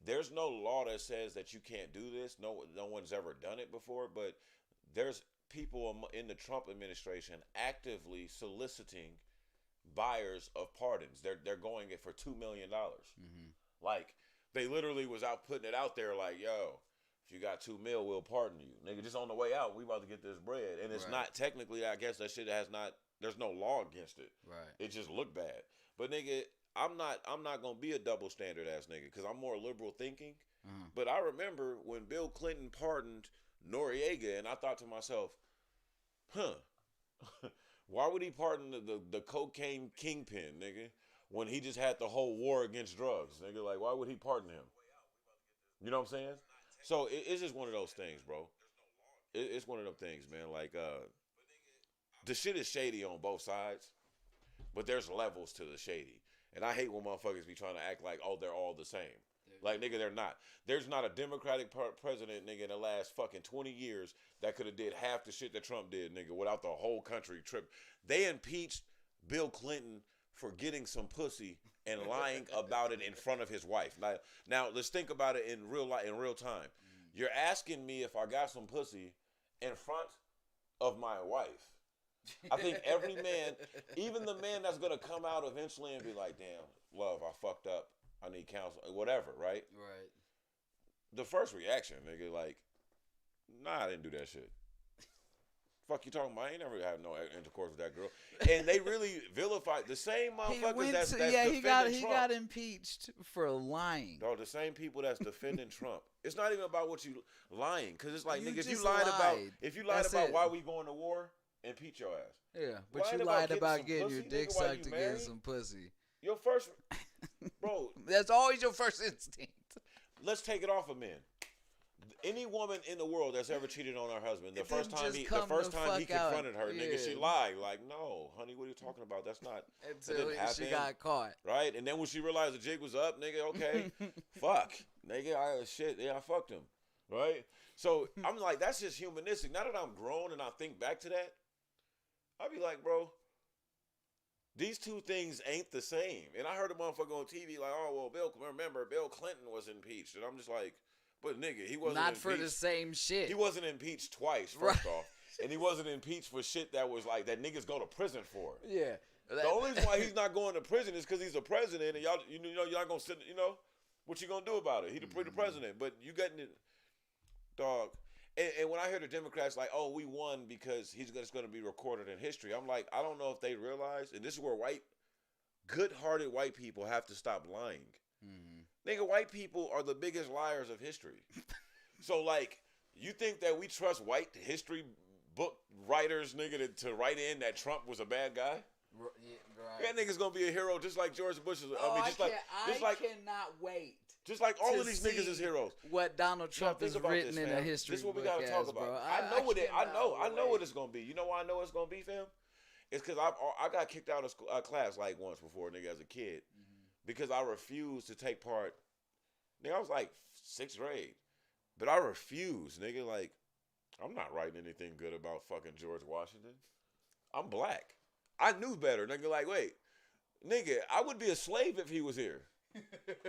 there's no law that says that you can't do this. No one's ever done it before, but there's people in the Trump administration actively soliciting buyers of pardons. They're going it for $2 million. Like, they literally was out putting it out there like, yo, if you got $2 million, we'll pardon you. Nigga, just on the way out, we about to get this bread. And it's not technically, I guess that shit there's no law against it. Right. It just looked bad. But nigga, I'm not gonna be a double standard ass nigga, because I'm more liberal thinking. But I remember when Bill Clinton pardoned Noriega, and I thought to myself, why would he pardon the cocaine kingpin, nigga, when he just had the whole war against drugs, nigga? Like, why would he pardon him? You know what I'm saying? So it's just one of those things, bro. It's one of them things, man. Like, the shit is shady on both sides, but there's levels to the shady. And I hate when motherfuckers be trying to act like, oh, they're all the same. Like, nigga, they're not. There's not a Democratic president, nigga, in the last fucking 20 years that could have did half the shit that Trump did, nigga, without the whole country trip. They impeached Bill Clinton for getting some pussy and lying about it in front of his wife. Now let's think about it in real time. You're asking me if I got some pussy in front of my wife. I think every man, even the man that's going to come out eventually and be like, damn, love, I fucked up. I need counsel, whatever, right? Right. The first reaction, nigga, like, nah, I didn't do that shit. Fuck you talking about? I ain't never had no intercourse with that girl. And they really vilified the same motherfuckers that's defending Trump. He got impeached for lying. Dog, the same people that's defending Trump. It's not even about what you lying, because it's like, nigga, if you lied about why we going to war, impeach your ass. Yeah, but you lied about getting your dick sucked to get some pussy. Your first, bro. That's always your first instinct. Let's take it off of men. Any woman in the world that's ever cheated on her husband, the first time he confronted her, nigga, she lied. Like, no, honey, what are you talking about? That's not. Until she got caught. Right, and then when she realized the jig was up, nigga, okay, fuck, nigga, I fucked him. Right, so I'm like, that's just humanistic. Now that I'm grown and I think back to that, I be like, bro, these two things ain't the same. And I heard a motherfucker on TV like, oh, well, Bill Clinton was impeached. And I'm just like, but nigga, he wasn't not impeached. For the same shit. He wasn't impeached twice, first off. And he wasn't impeached for shit that was like, that niggas go to prison for. Yeah. The only reason why he's not going to prison is because he's a president, and y'all, you know, you're not going to sit, you know, what you going to do about it? He the president, but you getting it, dog. And when I hear the Democrats like, oh, we won because he's just going to be recorded in history, I'm like, I don't know if they realize, and this is where good-hearted white people have to stop lying. Nigga, white people are the biggest liars of history. So, like, you think that we trust white history book writers, nigga, to write in that Trump was a bad guy? Right. That nigga's going to be a hero just like George Bush is. I cannot wait. Just like all of these niggas is heroes. What Donald Trump is written in a history. This is what we gotta talk about. Bro. I know what it's gonna be. You know why I know it's gonna be, fam? It's because I got kicked out of class like once before, nigga, as a kid, because I refused to take part. Nigga, I was like 6th grade, but I refused, nigga. Like, I'm not writing anything good about fucking George Washington. I'm black. I knew better, nigga. Like, wait, nigga, I would be a slave if he was here.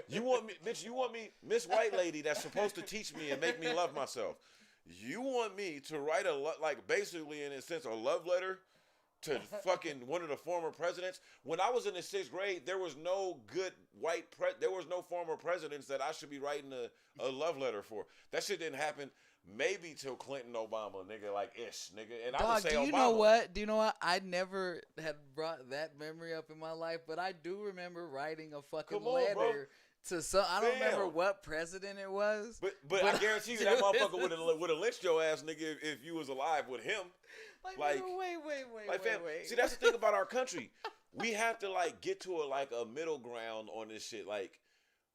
You want me, bitch? You want me, Miss White Lady, that's supposed to teach me and make me love myself? You want me to write basically in a sense a love letter to fucking one of the former presidents? When I was in the 6th grade, there was no good there was no former presidents that I should be writing a love letter for. That shit didn't happen. Maybe till Clinton, Obama, nigga, like ish, nigga. And I would say Obama. Do you know what? I never had brought that memory up in my life, but I do remember writing a fucking letter to some. I don't remember Damn. what president it was. But I guarantee you that motherfucker would have lynched your ass, nigga, if you was alive with him. Like, Like, wait. See, that's the thing about our country. We have to like get to a middle ground on this shit. Like,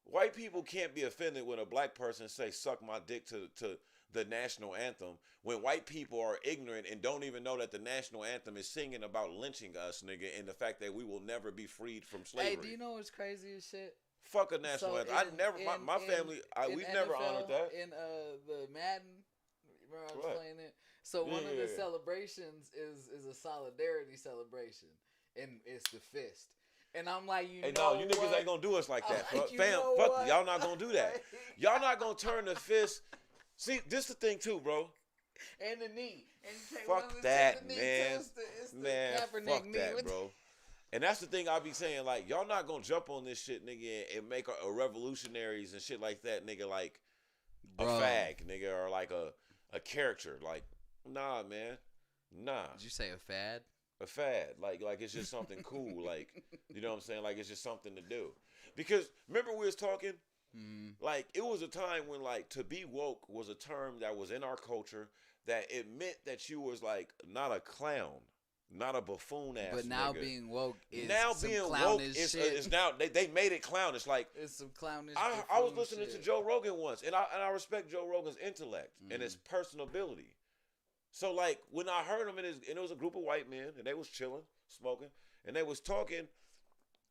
white people can't be offended when a black person say "suck my dick" to the national anthem, when white people are ignorant and don't even know that the national anthem is singing about lynching us, nigga, and the fact that we will never be freed from slavery. Hey, do you know what's crazy as shit? Fuck a national anthem. My family, we've never NFL, honored that. In the Madden, remember I was Right. playing it? So one of the Yeah. celebrations is a solidarity celebration, and it's the fist. And I'm like, Hey, no, you niggas ain't gonna do us like that. Like, you Fam, know fuck, what? y'all not gonna do that. Y'all not gonna turn the fist. See, this the thing too, bro. And the knee. And you take Fuck one of that, the knee man. too, it's the Man, Kaepernick fuck knee that, with- bro. And that's the thing I be saying, like, y'all not gonna jump on this shit, nigga, and make a revolutionaries and shit like that, nigga, like Bro. a fag, nigga, or like a character. Like, nah, man. Nah. Did you say a fad? A fad. Like it's just something cool. Like, you know what I'm saying? Like, it's just something to do. Because remember we was talking? Like, it was a time when, like, to be woke was a term that was in our culture that it meant that you was, like, not a clown, not a buffoon ass But now nigga. being woke is now some being woke clownish is shit. now they made it clownish. Like, It's some clownish. I was buffoon listening shit. to Joe Rogan once, and I respect Joe Rogan's intellect and his personability. So, like, when I heard him and it was a group of white men, and they was chilling, smoking, and they was talking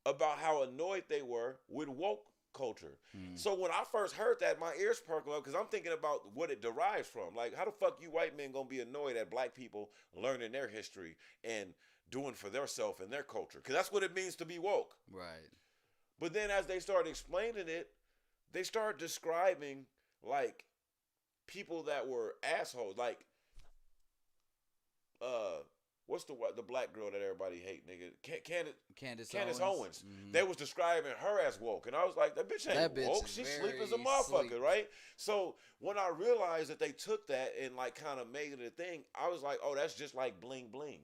about how annoyed they were with woke culture. So when I first heard that, my ears perked up because I'm thinking about what it derives from. Like, how the fuck you white men gonna be annoyed at black people learning their history and doing for theirself and their culture? Because that's what it means to be woke. Right. But then as they started explaining it, they started describing, like, people that were assholes. Like, what's the black girl that everybody hate, nigga? Candace Owens. They was describing her as woke, and I was like, that bitch ain't That bitch woke. is She very sleep as a motherfucker, sleep. right? So when I realized that they took that and like kind of made it a thing, I was like, oh, that's just like bling bling.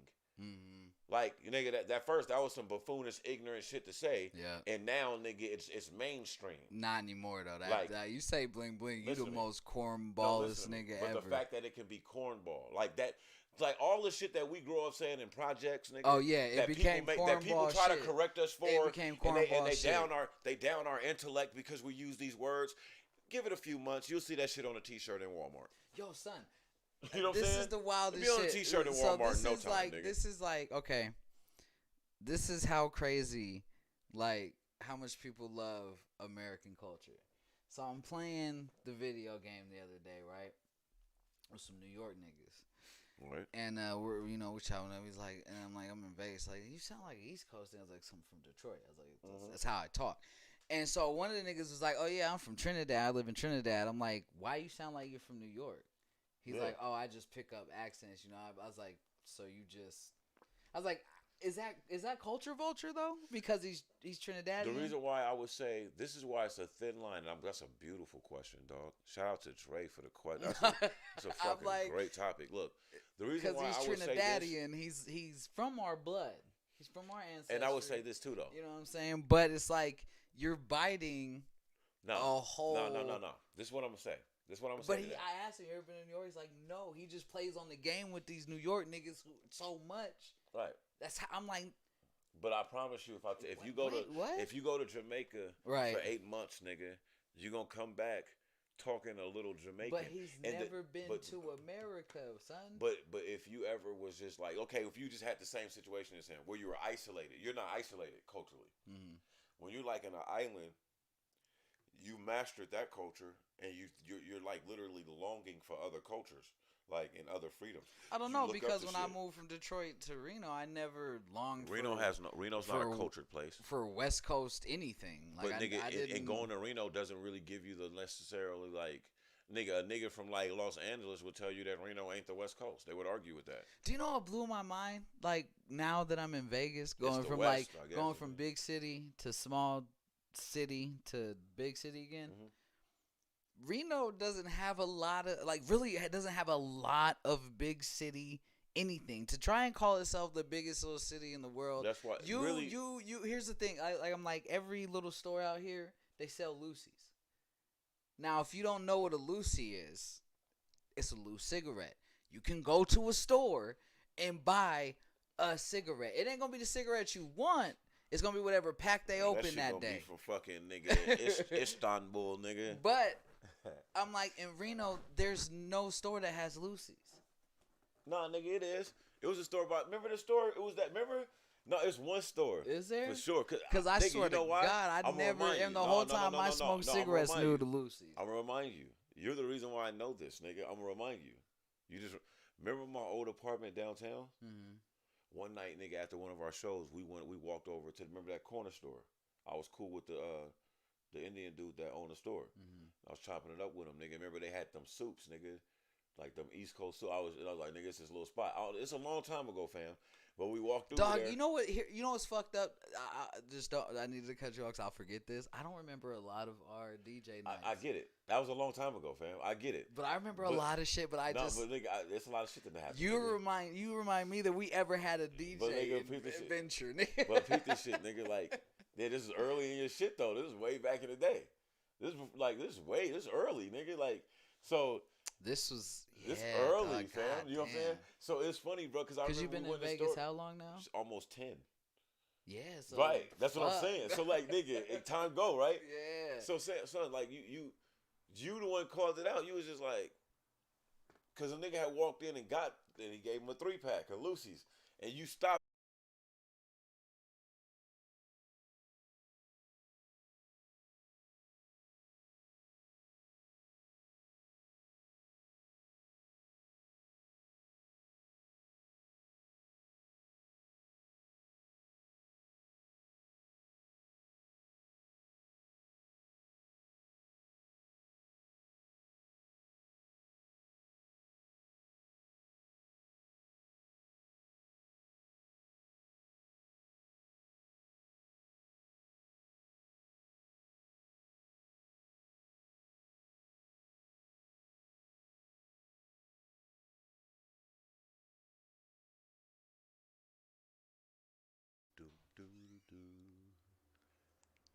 Like, nigga, that first that was some buffoonish, ignorant shit to say. Yeah. And now, nigga, it's mainstream. Not anymore though. Like, You say bling bling, you listen the to me. most No, cornballest listen to me. nigga but ever. the fact that it can be cornball, like that, like all the shit that we grew up saying in projects, nigga. Oh, yeah, it that became that people cornball try shit. to correct us for. It became and cornball they shit. down our intellect because we use these words. Give it a few months, you'll see that shit on a t-shirt in Walmart. Yo, son. You know what I'm saying? This is the wildest It'll be on a shit. t-shirt in So Walmart this in no is time, like, nigga. This is like, okay. This is how crazy, like, how much people love American culture. So I'm playing the video game the other day, right? With some New York niggas. Right. And we're chopping up. He's like, and I'm like, I'm in Vegas. Like, you sound like East Coast. And I was like, something from Detroit. I was like, that's how I talk. And so one of the niggas was like, oh yeah, I'm from Trinidad. I live in Trinidad. I'm like, why you sound like you're from New York? He's like, oh, I just pick up accents. I was like, so you just, I was like, is that culture vulture though? Because he's Trinidadian. The reason why I would say this is why it's a thin line. That's a beautiful question, dog. Shout out to Trey for the question. That's a fucking great topic. Look, the reason why I would say this, Trinidadian, he's from our blood. He's from our ancestry. and I would say this too, though. You know what I'm saying? But it's like you're biting a whole. No. This is what I'm gonna say. But I asked him, you ever been in New York? He's like, no. He just plays on the game with these New York niggas so much. Right. That's how I'm like. But I promise you, if you go to Jamaica for 8 months, nigga, you gonna come back talking a little Jamaican. But he's never been to America, son. But if you ever was just like, okay, if you just had the same situation as him, where you were isolated, you're not isolated culturally. When you're like in an island, you mastered that culture, and you're like literally longing for other cultures, like in other freedoms. I don't know, because when I moved from Detroit to Reno, I never longed. Reno's not a cultured place for West Coast anything. Like, but nigga, I didn't, and going to Reno doesn't really give you the necessarily like. A nigga from like Los Angeles would tell you that Reno ain't the West Coast. They would argue with that. Do you know what blew my mind? Like, now that I'm in Vegas, going from West, going from big city to small city to big city again. Reno doesn't have a lot of, like, really, it doesn't have a lot of big city anything. To try and call itself the biggest little city in the world. That's why you here's the thing. I'm like, every little store out here, they sell Lucy's. Now, if you don't know what a Lucy is, it's a loose cigarette. You can go to a store and buy a cigarette. It ain't gonna be the cigarette you want. It's gonna be whatever pack they open that day. Be from fucking nigga Istanbul, nigga. But I'm like, in Reno, there's no store that has Lucy's. Nah, nigga, it is. It was a store by. Remember the store? It was that. Remember? No, it's one store. Is there? For sure. Because I swear to God, I never, and the whole time I smoked cigarettes, knew the Lucy's. I'm gonna remind you. You're the reason why I know this, nigga. I'm gonna remind you. You just remember my old apartment downtown? Mm-hmm. One night, nigga, after one of our shows, we walked over to remember that corner store. I was cool with the Indian dude that owned the store. Mm-hmm. I was chopping it up with him, nigga. Remember they had them soups, nigga, like them East Coast soup. I was like, nigga, it's this little spot. It's a long time ago, fam. But we walked through there. Dog, you know what? You know what's fucked up? I needed to cut you off because I'll forget this. I don't remember a lot of our DJ nights. I get it. That was a long time ago, fam. I get it. But I remember a lot of shit. But nigga, it's a lot of shit that happened. You remind me that we ever had a DJ adventure, nigga. But peep this shit, nigga. Like, yeah, this is early in your shit though. This is way back in the day. This is early, nigga. Like, so. This was early, fam. You know what I'm saying? So it's funny, bro, because you've been in Vegas how long now? Almost 10. Yeah. So right. That's what I'm saying. So like, nigga, time go, right? Yeah. So son, like you the one called it out. You was just like, because a nigga had walked in and he gave him a 3-pack of Lucy's, and you stopped.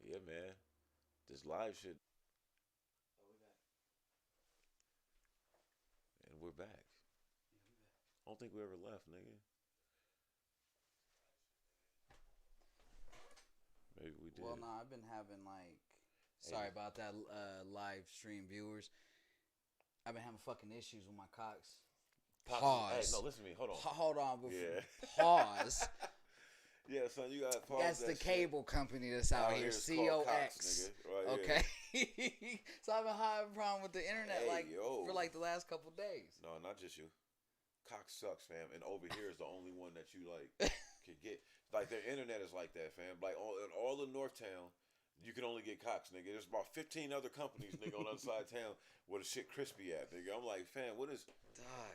Yeah, man. This live shit. And we're back. I don't think we ever left, nigga. Maybe we did. Well, no, I've been having sorry about that, live stream viewers. I've been having fucking issues with my cocks. Pause. Hey, no, listen to me. Hold on. Hold on. Pause. Yeah, son, you got to pause. That's the cable company that's out here. COX. Right, okay. So I've been having a problem with the internet for the last couple days. No, not just you. Cox sucks, fam. And over here is the only one that you can get. Like their internet is like that, fam. Like in all of Northtown, you can only get Cox, nigga. There's about 15 other companies, nigga, on the other side of town where the shit crispy at, nigga. I'm like, fam, what is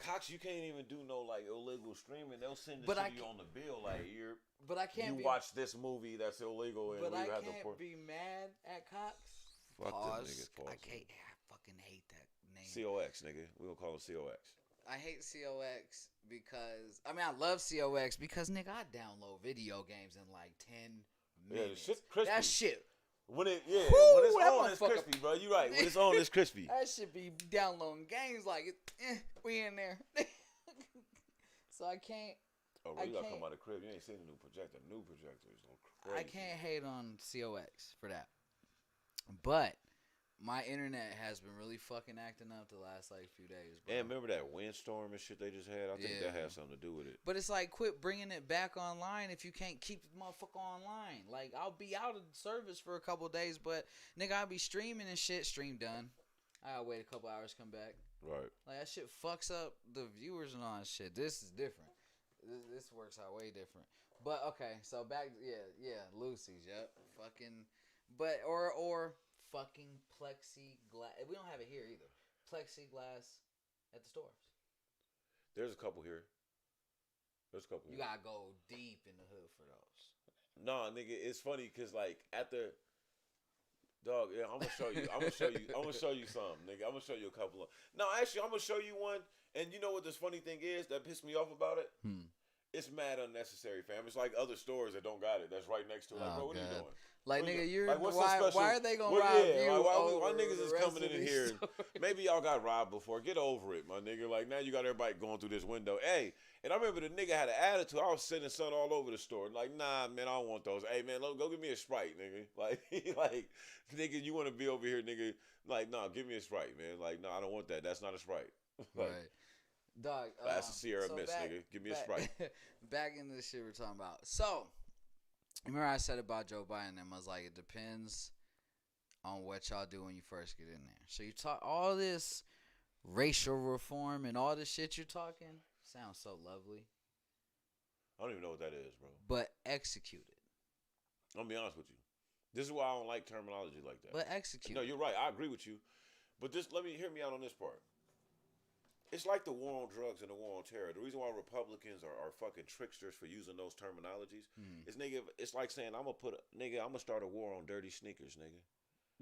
Cox? You can't even do no illegal streaming. They'll send it to you on the bill But I can't. You watch this movie that's illegal, and but we I have can't be mad at Cox. Fuck them niggas. Pause. I fucking hate that name. COX, nigga. We gonna call them COX. I hate COX because I love COX because nigga, I download video games in 10 minutes. Yeah, shit crispy. That shit. When it's on, it's crispy, bro. You right. When it's on, it's crispy. That should be downloading games we in there. So I can't. Oh, really? You gotta come out of the crib. You ain't seen the new projector. New projector is crazy. I can't hate on COX for that. But my internet has been really fucking acting up the last few days, bro. And remember that windstorm and shit they just had? I think that has something to do with it. But it's quit bringing it back online if you can't keep the motherfucker online. I'll be out of service for a couple of days, but nigga, I'll be streaming and shit. Stream done. I gotta wait a couple hours, come back. Right. That shit fucks up the viewers and all that shit. This is different. This works out way different. But okay, so back, Lucy's, yep, fucking, but or fucking plexiglass. We don't have it here either. Plexiglass at the stores. There's a couple here. You gotta go deep in the hood for those. Nah, nigga, it's funny because after. Dog, yeah, I'm gonna show you. I'm gonna show you something, nigga. I'm gonna show you a couple of. No, actually, I'm gonna show you one. And you know what this funny thing is that pissed me off about it? it's mad unnecessary, fam. It's like other stores that don't got it. That's right next to it. Like, bro, what are you doing? Like, nigga, you're like, why are they gonna rob you? Why niggas is coming in here? Maybe y'all got robbed before. Get over it, my nigga. Like, now you got everybody going through this window. Hey, and I remember the nigga had an attitude. I was sending son all over the store. Like, nah, man, I don't want those. Hey, man, go give me a Sprite, nigga. Like, nigga, you want to be over here, nigga? Like, nah, give me a Sprite, man. Like, nah, I don't want that. That's not a Sprite. Like, right. Dog, that's a Sierra Mist, nigga. Give me a Sprite. Back into the shit we're talking about. So, remember I said about Joe Biden, I was like, it depends on what y'all do when you first get in there. So you talk all this racial reform and all this shit you're talking. Sounds so lovely. I don't even know what that is, bro. But execute it. I'm gonna be honest with you. This is why I don't like terminology like that. But execute. No, you're right. I agree with you. But hear me out on this part. It's like the war on drugs and the war on terror. The reason why Republicans are fucking tricksters for using those terminologies is, nigga, it's like saying I'm gonna start a war on dirty sneakers, nigga.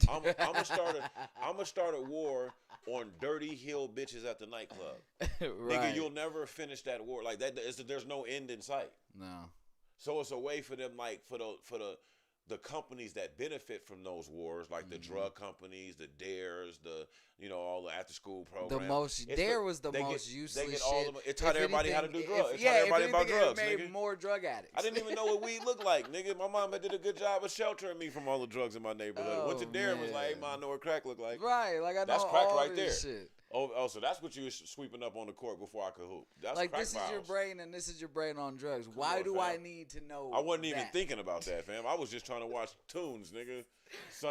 I'm gonna start a war on dirty hill bitches at the nightclub. Right. Nigga, you'll never finish that war. Like that, there's no end in sight. No. So it's a way for them, like for the companies that benefit from those wars, like the drug companies, the dares, all the after school programs. Dare was the most useless shit. It taught everybody how to do drugs. It taught everybody about drugs. It made more drug addicts. I didn't even know what weed looked like, nigga. My mom did a good job of sheltering me from all the drugs in my neighborhood. Went to Dare and was like, hey, man, I know what crack looked like. Right, like I know that's crack all right there. Shit. Oh, so that's what you were sweeping up on the court before I could hoop. That's like crack this vials. Is your brain and this is your brain on drugs. Why do I need to know? I wasn't even thinking about that, fam. I was just trying to watch tunes, nigga.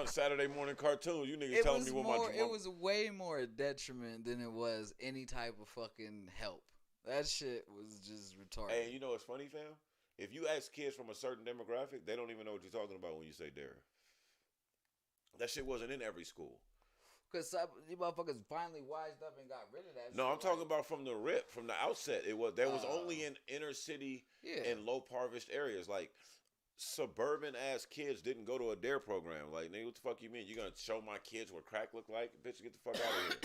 Saturday morning cartoons. You niggas telling me what my it was way more a detriment than it was any type of fucking help. That shit was just retarded. Hey, you know what's funny, fam? If you ask kids from a certain demographic, they don't even know what you're talking about when you say dare. That shit wasn't in every school. Because you motherfuckers finally wised up and got rid of that. No, I'm talking about from the rip, from the outset. There was only in inner city and low impoverished areas. Like suburban ass kids didn't go to a dare program. Like, nigga, what the fuck you mean? You gonna show my kids what crack look like? Bitch, get the fuck out of here.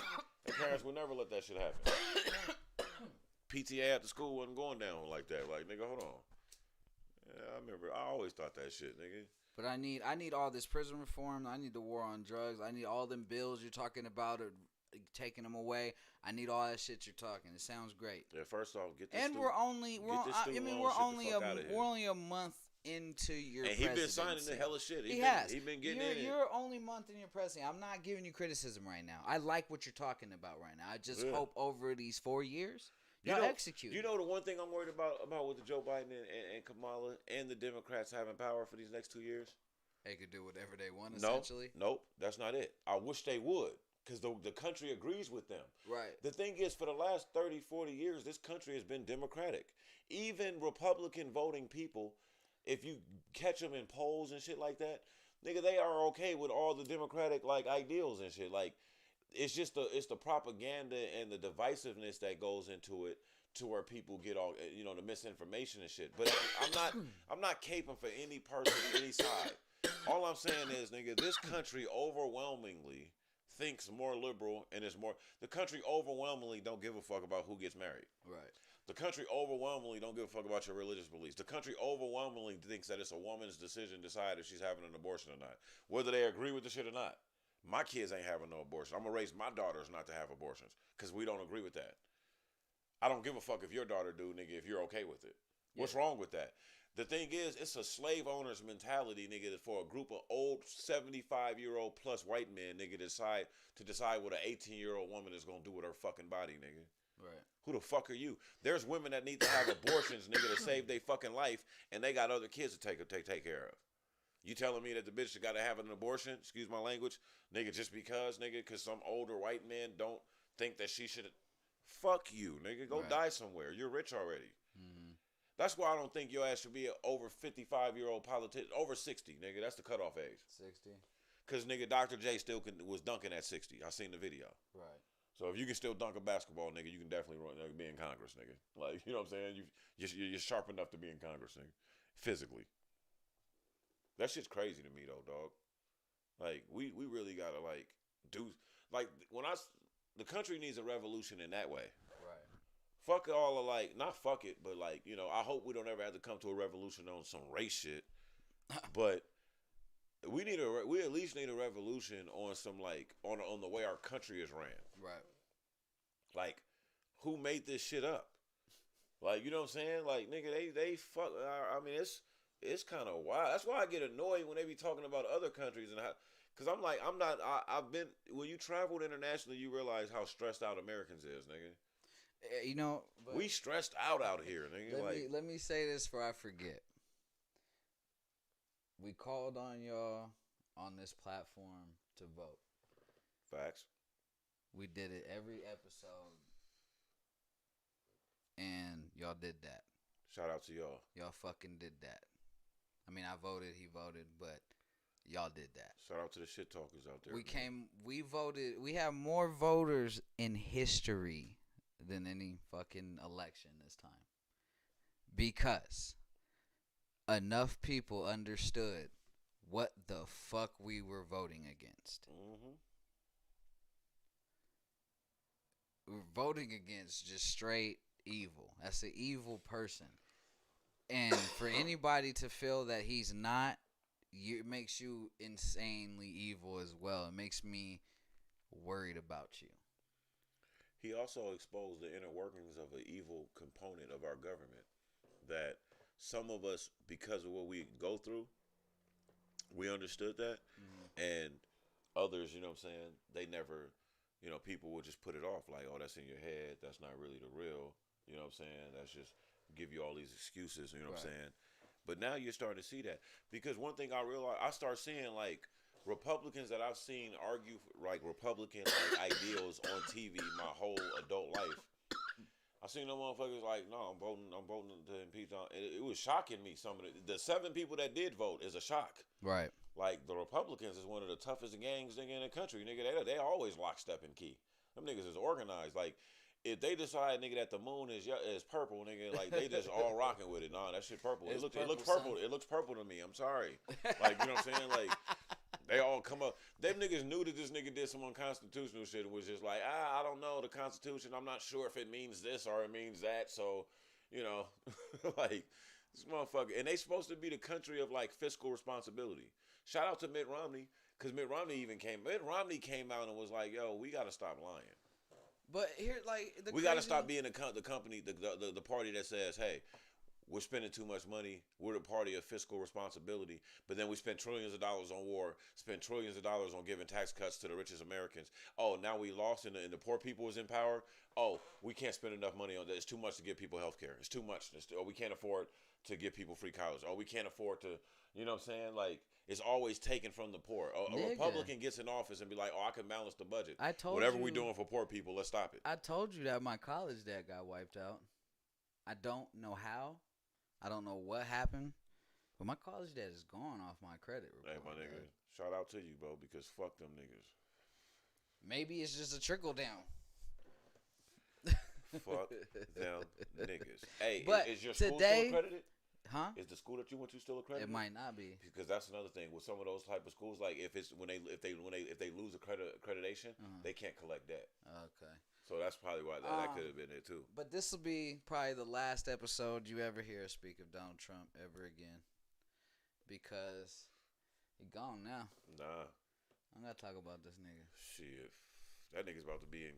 Their parents would never let that shit happen. PTA after school wasn't going down like that. Like, nigga, hold on. Yeah, I remember. I always thought that shit, nigga. But I need all this prison reform. I need the war on drugs. I need all them bills you're talking about or taking them away. I need all that shit you're talking. It sounds great. Yeah, first off, get this. And we're only a month into your presidency. And he been signing the hella shit. He been getting in it. You're only a month in your presidency. I'm not giving you criticism right now. I like what you're talking about right now. I just hope over these 4 years y'all execute. You know the one thing I'm worried about with the Joe Biden and Kamala and the Democrats having power for these next 2 years? They could do whatever they want, essentially. Nope, that's not it. I wish they would, because the country agrees with them. Right. The thing is, for the last 30, 40 years, this country has been Democratic. Even Republican voting people, if you catch them in polls and shit like that, nigga, they are okay with all the Democratic like ideals and shit. Like, it's just the propaganda and the divisiveness that goes into it, to where people get all the misinformation and shit. But I'm not caping for any person, any side. All I'm saying is, nigga, this country overwhelmingly thinks more liberal and is more. The country overwhelmingly don't give a fuck about who gets married. Right. The country overwhelmingly don't give a fuck about your religious beliefs. The country overwhelmingly thinks that it's a woman's decision to decide if she's having an abortion or not, whether they agree with the shit or not. My kids ain't having no abortion. I'm gonna raise my daughters not to have abortions because we don't agree with that. I don't give a fuck if your daughter do, nigga, if you're okay with it. Yeah. What's wrong with that? The thing is, it's a slave owner's mentality, nigga, for a group of old 75-year-old plus white men, nigga, to decide what an 18-year-old woman is gonna do with her fucking body, nigga. Right. Who the fuck are you? There's women that need to have abortions, nigga, to save their fucking life, and they got other kids to take care of. You telling me that the bitch got to have an abortion? Excuse my language, nigga. Just because some older white men don't think that she should. Fuck you, nigga. Go die somewhere. You're rich already. Mm-hmm. That's why I don't think your ass should be an over 55-year-old politician. Over 60, nigga. That's the cutoff age. 60. Because, nigga, Dr. J still was dunking at 60. I seen the video. Right. So if you can still dunk a basketball, nigga, you can definitely be in Congress, nigga. Like, you know what I'm saying? You're sharp enough to be in Congress, nigga. Physically. That shit's crazy to me, though, dog. Like, we really gotta, do... Like, the country needs a revolution in that way. Right. fuck all of like, not fuck it, but like, you know, I hope we don't ever have to come to a revolution on some race shit. But we at least need a revolution on some like on the way our country is ran. Right. Like, who made this shit up? Like, you know what I'm saying? Like, nigga, they fuck. I mean, it's kind of wild. That's why I get annoyed when they be talking about other countries and how. Cause I'm like, I've been, when you traveled internationally, you realize how stressed out Americans is, nigga. You know, we stressed out here, nigga. Let me say this before I forget. We called on y'all on this platform to vote. Facts. We did it every episode, and y'all did that. Shout out to y'all. Y'all fucking did that. I mean, I voted, he voted, but y'all did that. Shout out to the shit talkers out there. We voted. We have more voters in history than any fucking election this time. Because enough people understood what the fuck we were voting against. Mm-hmm. We're voting against just straight evil. That's an evil person. And for anybody to feel that he's not, it makes you insanely evil as well. It makes me worried about you. He also exposed the inner workings of an evil component of our government that some of us, because of what we go through, we understood that. Mm-hmm. And others, you know what I'm saying, they never, you know, people will just put it off like, oh, that's in your head. That's not really the real, you know what I'm saying? That's just give you all these excuses, you know what I'm saying? But now you're starting to see that. Because one thing I realized, I start seeing like Republicans that I've seen argue like Republican like ideals on TV my whole adult life. I seen them motherfuckers like, no, I'm voting to impeach on. It was shocking me. Some of the 7 people that did vote is a shock. Right. Like the Republicans is one of the toughest gangs nigga in the country. Nigga, they always lockstep and key. Them niggas is organized. Like if they decide nigga that the moon is purple, nigga, like they just all rocking with it. Nah, that shit purple. It looks purple. It looks purple to me. I'm sorry. Like you know what I'm saying? Like they all come up. Them niggas knew that this nigga did some unconstitutional shit and was just like, I don't know the Constitution. I'm not sure if it means this or it means that. So, you know, like this motherfucker. And they supposed to be the country of like fiscal responsibility. Shout out to Mitt Romney, because Mitt Romney came out and was like, yo, we got to stop lying. But here, like, we got to stop being the company, the party that says, hey, we're spending too much money. We're the party of fiscal responsibility. But then we spend trillions of dollars on war, spend trillions of dollars on giving tax cuts to the richest Americans. Oh, now we lost and the poor people is in power. Oh, we can't spend enough money on that. It's too much to give people health care. It's too much. We can't afford to give people free college. Oh, we can't afford to, you know what I'm saying? Like, it's always taken from the poor. A Republican gets in office and be like, oh, I can balance the budget. Whatever we're doing for poor people, let's stop it. I told you that my college debt got wiped out. I don't know how. I don't know what happened. But my college debt is gone off my credit report. Hey, my nigga, shout out to you, bro, because fuck them niggas. Maybe it's just a trickle down. Fuck them niggas. Hey, but is your school still accredited? Huh? Is the school that you went to still accredited? It might not be, because that's another thing with some of those type of schools. Like if they lose accreditation, they can't collect debt. Okay. So that's probably why that could have been it too. But this will be probably the last episode you ever hear us speak of Donald Trump ever again, because he gone now. Nah. I'm gonna talk about this nigga. Shit. That nigga's about to be in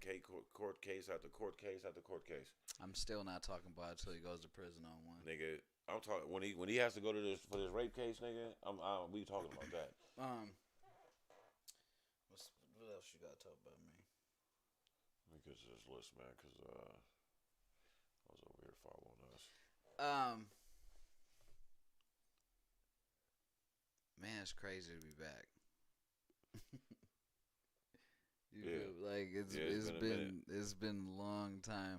court case after court case after court case. I'm still not talking about it until he goes to prison on one. Nigga, I'm talking when he has to go to for this rape case, nigga. We talking about that. What else you gotta talk about me? Let me get to this list, man, because I was over here following us. Man, it's crazy to be back. It's been a long time.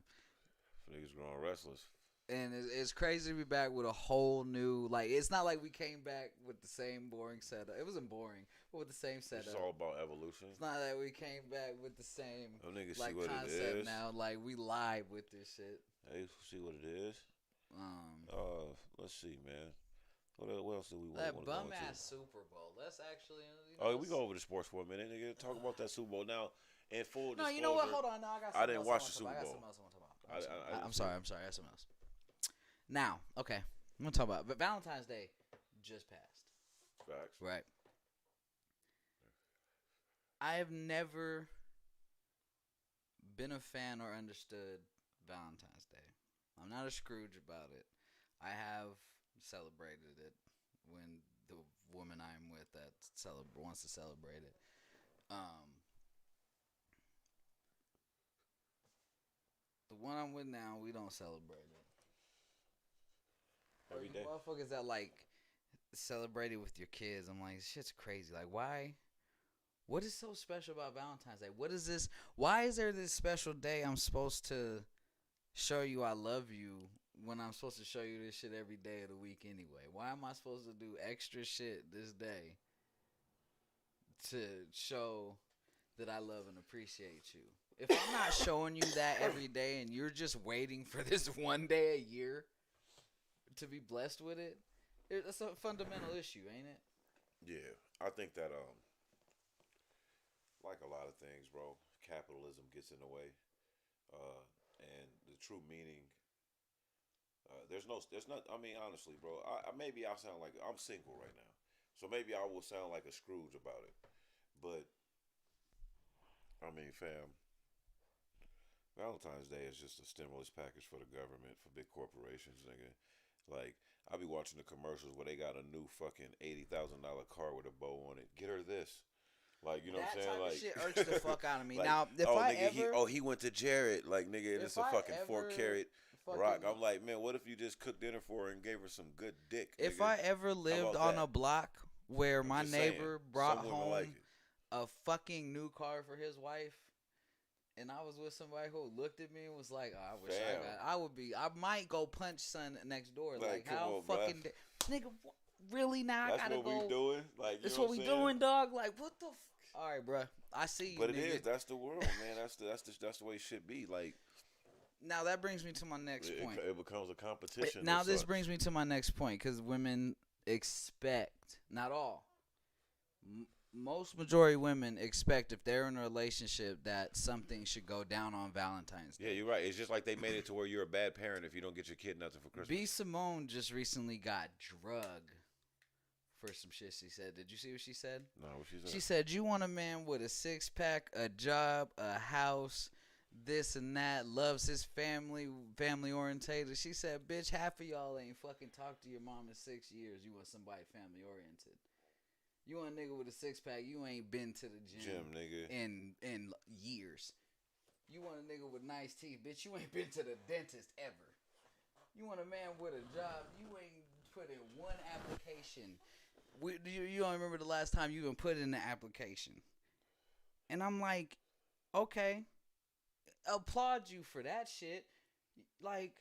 Niggas growing restless. And it's crazy to be back with a whole new, like, it's not like we came back with the same boring setup. It wasn't boring, but with the same setup. It's all about evolution. It's not that we came back with the same like concept now. Like, we live with this shit. Hey, see what it is. Let's see, man. What else do we want to go into? That bum-ass Super Bowl. Let's actually... we go over the sports for a minute, nigga. Talk about that Super Bowl. Now, in full disclosure... No, you know what? Hold on. No, I got something I didn't watch the else Super Bowl. I got something else I want to talk about. I'm sorry. That's something else. Now, okay, I'm gonna talk about. But Valentine's Day just passed. Facts. Right. I have never been a fan or understood Valentine's Day. I'm not a Scrooge about it. I have celebrated it when the woman I'm with that wants to celebrate it. The one I'm with now, we don't celebrate it. Every day. Motherfuckers that like celebrate it with your kids. I'm like, shit's crazy. Like, why? What is so special about Valentine's Day? What is this? Why is there this special day I'm supposed to show you I love you when I'm supposed to show you this shit every day of the week anyway? Why am I supposed to do extra shit this day to show that I love and appreciate you? If I'm not showing you that every day and you're just waiting for this one day a year to be blessed with it, it's a fundamental issue, ain't it? Yeah, I think that like a lot of things, bro, capitalism gets in the way, and the true meaning. There's not. I mean, honestly, bro, maybe I sound like I'm single right now, so maybe I will sound like a Scrooge about it, but I mean, fam, Valentine's Day is just a stimulus package for the government, for big corporations, nigga. Like, I be watching the commercials where they got a new fucking $80,000 car with a bow on it. Get her this. Like, you know what I'm saying? That Like, type of shit irks the fuck out of me. like, now, if oh, I nigga, ever... he went to Jared. Like, nigga, it's a fucking 4-carat rock. I'm like, man, what if you just cooked dinner for her and gave her some good dick? If nigga? I ever lived on a block where my neighbor brought home like a fucking new car for his wife, and I was with somebody who looked at me and was like, oh, I wish I might go punch son next door. Like how on, fucking... Nigga, really now? That's I gotta go... That's what we doing? Like, that's what we doing, dog? Like, what the... All right, bro. I see you, but nigga. It is. That's the world, man. That's the way it should be. Like... Now that brings me to my next point. It becomes a competition. Now this brings me to my next point, because women expect, not all, most majority women expect if they're in a relationship that something should go down on Valentine's Day. Yeah, you're right. It's just like they made it to where you're a bad parent if you don't get your kid nothing for Christmas. B. Simone just recently got drugged for some shit she said. Did you see what she said? No, what she said? She said, you want a man with a six-pack, a job, a house, this and that, loves his family orientated. She said, bitch, half of y'all ain't fucking talked to your mom in 6 years. You want somebody family oriented. You want a nigga with a six-pack, you ain't been to the gym nigga. in years. You want a nigga with nice teeth, bitch, you ain't been to the dentist ever. You want a man with a job, you ain't put in one application. You don't remember the last time you even put in an application. And I'm like, okay, applaud you for that shit. Like,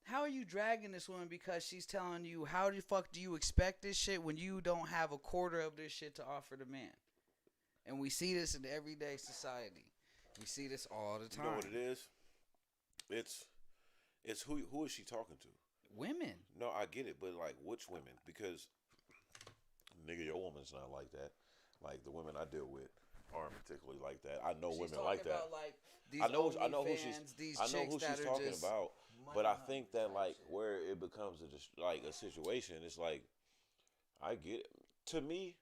how are you dragging this woman because she's telling you, how the fuck do you expect this shit when you don't have a quarter of this shit to offer the man? And we see this in everyday society. We see this all the time. You know what it is? It's who is she talking to? Women. No, I get it, but like which women? Because nigga, your woman's not like that. Like the women I deal with aren't particularly like that. I know women like that. About, like, these I know who these she's talking about. But I think that like shit. where it becomes a situation, it's like I get it. To me,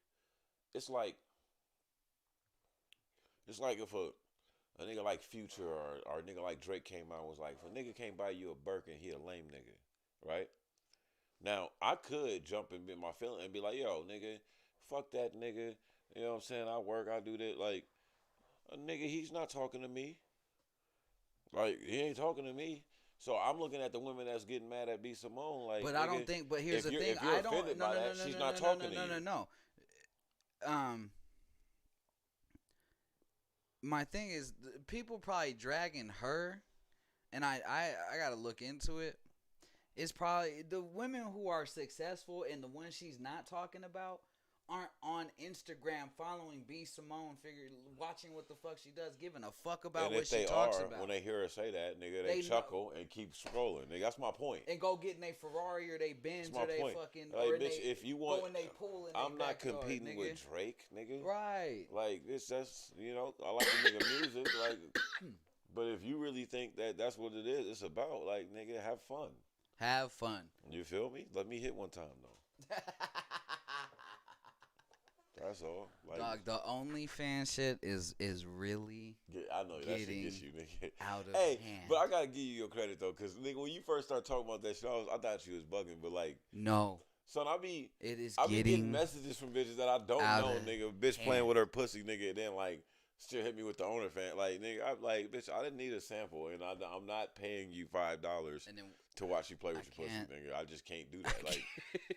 it's like if a nigga like Future or a nigga like Drake came out and was like, if a nigga can't buy you a Birkin, he a lame nigga, right? Now I could jump and be my feeling and be like, yo, nigga, fuck that nigga. You know what I'm saying? I work, I do that. Like a nigga, he's not talking to me. Like he ain't talking to me. So I'm looking at the women that's getting mad at B. Simone, like. But nigga, I don't think. But here's the thing. If you're I don't. offended by that, she's not talking to you. No. My thing is, people probably dragging her, and I gotta look into it. It's probably the women who are successful and the ones she's not talking about aren't on Instagram following B. Simone, watching what the fuck she does, giving a fuck about what she talks about. When they hear her say that, nigga, they chuckle and keep scrolling. Nigga, that's my point. And go get in a Ferrari or they Benz or they fucking like, or bitch, they if you want, go in they pool in I'm they not backyard, competing nigga. with Drake, nigga. Right. Like it's just I like the nigga music, like. But if you really think that that's what it is, it's about like nigga, have fun. Have fun. You feel me? Let me hit one time though. That's all. Like, dog, the OnlyFans shit is really I know that shit getting gets you, nigga. out of Hey, hand. but I gotta give you your credit though, cause nigga, when you first started talking about that shit, I thought you was bugging, but like, no, son, I be getting getting messages from bitches that I don't know, nigga. Bitch playing with her pussy, nigga, and then like still hit me with the OnlyFans, like nigga, I'm like, bitch, I didn't need a sample, and I'm not paying you $5 to watch you play with your pussy, nigga. I just can't do that. Like,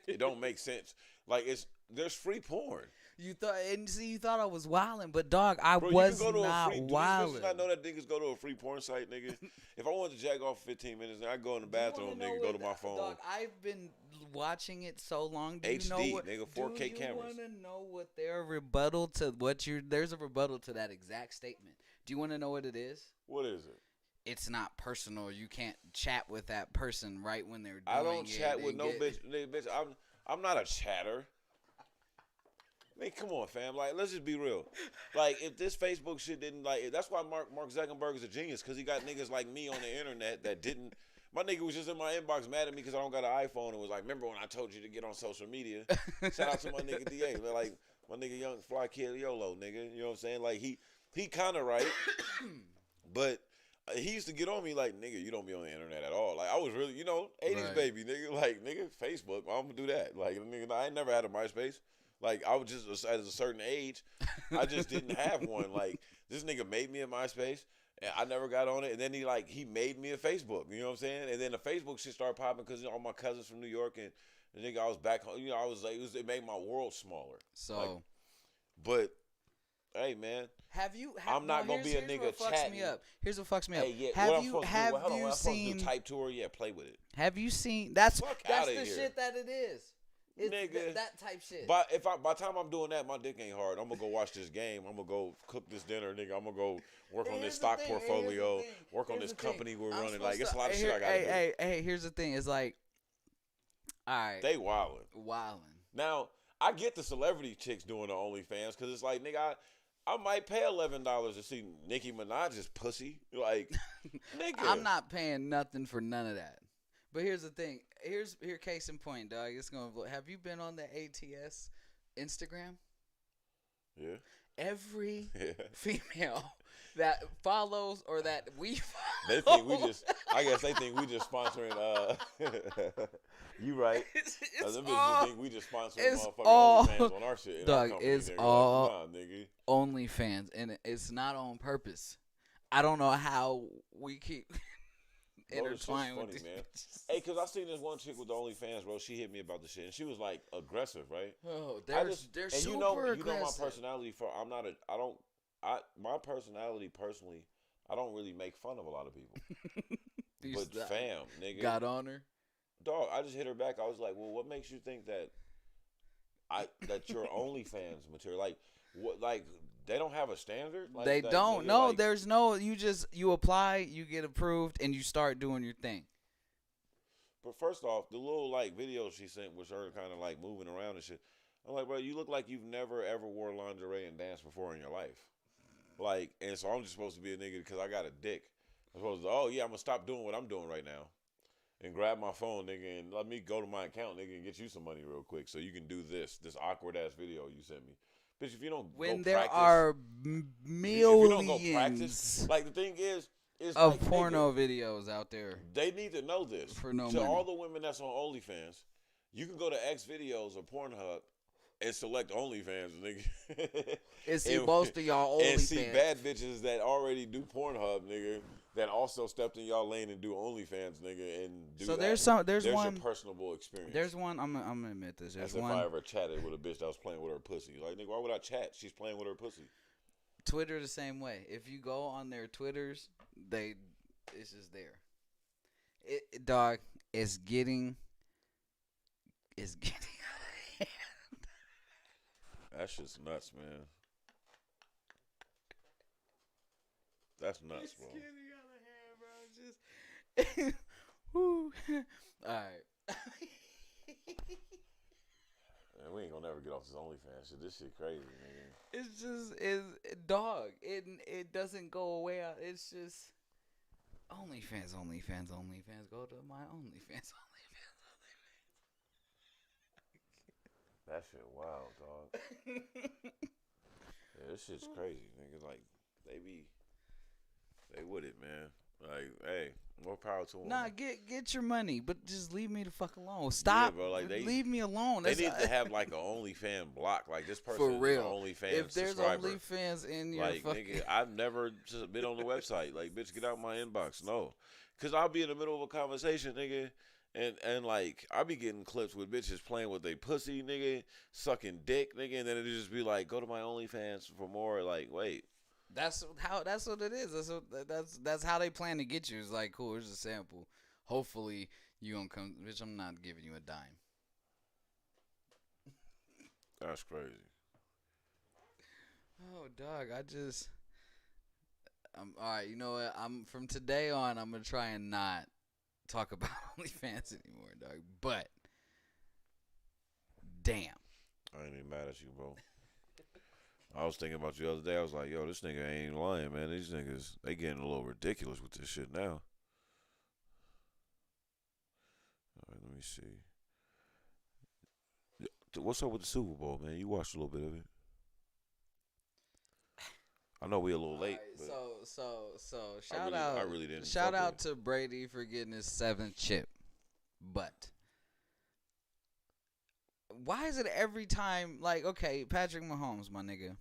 it don't make sense. Like, there's free porn. You thought I was wilding, but dog, I Bro, was you can go to not a free, wilding. Do these bitches not know that niggas go to a free porn site, nigga? If I wanted to jack off for 15 minutes, then I go in the bathroom, nigga, go to my phone. Dog, I've been watching it so long. Do HD, you know what, nigga, 4K cameras. Do you want to know what their rebuttal to there's a rebuttal to that exact statement. Do you want to know what it is? What is it? It's not personal. You can't chat with that person right when they're doing it. I don't chat with no bitch. Bitch, I'm not a chatter. Man, come on, fam. Like, let's just be real. Like, if this Facebook shit didn't, like, that's why Mark Zuckerberg is a genius, because he got niggas like me on the internet that didn't. My nigga was just in my inbox mad at me because I don't got an iPhone and was like, remember when I told you to get on social media? Shout out to my nigga DA. Like, my nigga Young Fly Kid YOLO, nigga. You know what I'm saying? Like, he kind of right, but he used to get on me like, nigga, you don't be on the internet at all. Like, I was really, 80s baby, nigga. Like, nigga, Facebook, I'm going to do that. Like, nigga, I ain't never had a MySpace. Like, I was just, at a certain age, I just didn't have one. Like, this nigga made me a MySpace, and I never got on it. And then he made me a Facebook. You know what I'm saying? And then the Facebook shit started popping because all my cousins from New York, and the nigga, I was back home. I was like, it made my world smaller. So, like, but, hey, man. I'm not going to be a nigga chatting. Here's what fucks me up. Hey, yeah, have you seen type tour? Yeah, play with it. Have you seen that's the here. shit that it is. It's nigga, that type shit. But by the time I'm doing that, my dick ain't hard. I'm gonna go watch this game. I'm gonna go cook this dinner, nigga. I'm gonna go work on this stock portfolio, work on this company we're running. Like, it's a lot of shit I gotta do. Hey, here's the thing. It's like, all right, they wildin'. Now, I get the celebrity chicks doing the OnlyFans because it's like, nigga, I might pay $11 to see Nicki Minaj's pussy. Like, nigga, I'm not paying nothing for none of that. But here's the thing. Here, case in point, dog. It's gonna. Have you been on the ATS Instagram? Yeah. Every female that follows or that we follow. They think we just. I guess they think we just sponsoring. You right. Them bitches think we just sponsoring motherfucking OnlyFans on our shit. Dog, it's all OnlyFans, and it's not on purpose. I don't know how we keep. Intertwined with these man. Hey, cause I seen this one chick with the OnlyFans, bro. She hit me about the shit, and she was like aggressive, right? Oh, they're and super you know aggressive. My personality my personality personally, I don't really make fun of a lot of people. But fam, nigga, got on her, dog. I just hit her back. I was like, well, what makes you think that that your OnlyFans material, like what, like. They don't have a standard? Like, they don't. No, there's no. You apply, you get approved, and you start doing your thing. But first off, the little like videos she sent was her kind of like moving around and shit. I'm like, bro, you look like you've never ever wore lingerie and danced before in your life. Like, and so I'm just supposed to be a nigga because I got a dick. I'm supposed to, oh yeah, I'm gonna stop doing what I'm doing right now, and grab my phone, nigga, and let me go to my account, nigga, and get you some money real quick so you can do this awkward ass video you sent me. Bitch, if you don't when go there practice, are millions if you don't go practice, like the thing is of like, porno videos out there. They need to know this. For no to money. All the women that's on OnlyFans, you can go to X videos or Pornhub and select OnlyFans, nigga. And see most of y'all OnlyFans. And see bad bitches that already do Pornhub, nigga, that also stepped in y'all lane and do OnlyFans, nigga, and do so that. there's one your personable experience. There's one. I'm gonna admit this. There's As one. If I ever chatted with a bitch that was playing with her pussy, like, nigga, why would I chat? She's playing with her pussy. Twitter the same way. If you go on their Twitters, it's just there. Dog, it's getting out of hand. That shit's nuts, man. That's nuts, it's bro. It's getting out of hand, bro. Just, whoo. All right. Man, we ain't gonna never get off this OnlyFans shit. This shit crazy, nigga. It's just, dog. It doesn't go away. It's just. OnlyFans. Go to my OnlyFans. That shit wild, dog. Yeah, this shit's crazy, nigga. Like, they with it, man. Like, hey, more power to them. Nah, get your money, but just leave me the fuck alone. Stop, yeah, bro. Like leave me alone. They need to have like an OnlyFans block. Like this person for real. is an OnlyFans if there's subscriber. OnlyFans in your like, fucking... nigga, I've never just been on the website. Like, bitch, get out my inbox. No, cause I'll be in the middle of a conversation, nigga. And like I be getting clips with bitches playing with they pussy, nigga, sucking dick, nigga, and then it just be like, go to my OnlyFans for more. Like, wait, That's what it is. That's how they plan to get you. It's like, cool, here's a sample. Hopefully you gonna come, bitch. I'm not giving you a dime. that's crazy. Oh, dog, I'm all right. You know what? I'm from today on. I'm gonna try and not talk about OnlyFans anymore, dog. But damn, I ain't even mad at you, bro. I was thinking about you the other day. I was like, yo, this nigga ain't lying, man. These niggas, they getting a little ridiculous with this shit now. All right, let me see. What's up with the Super Bowl, man? You watched a little bit of it. I know we a little late. Right, but so I really didn't. Shout out to Brady for getting his 7th chip. But why is it every time, like, okay, Patrick Mahomes, my nigga,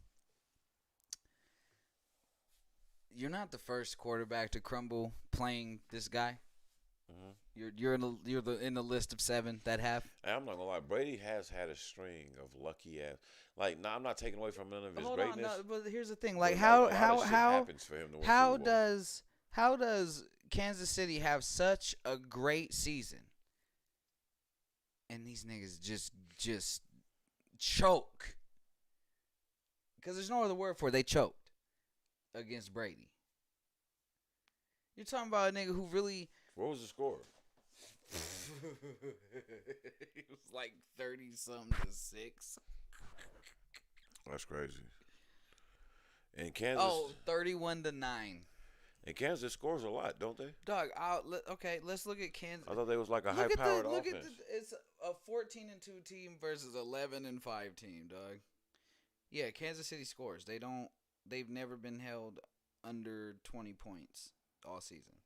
you're not the first quarterback to crumble playing this guy. Mm-hmm. You're in the list of 7 that have. And I'm not gonna lie, Brady has had a string of lucky ass. Like, I'm not taking away from none of his Hold greatness. on, no, but here's the thing, like, how happens for him to win Super Bowl. how does Kansas City have such a great season, and these niggas just choke? Because there's no other word for it. They choked against Brady. You're talking about a nigga who really. What was the score? It was like 30-something to 6. That's crazy. And Kansas. 31-9. And Kansas scores a lot, don't they? Dog, okay, let's look at Kansas. I thought they was like a high-powered offense. It's a 14-2 team versus 11-5 team, dog. Yeah, Kansas City scores. They've never been held under 20 points all season.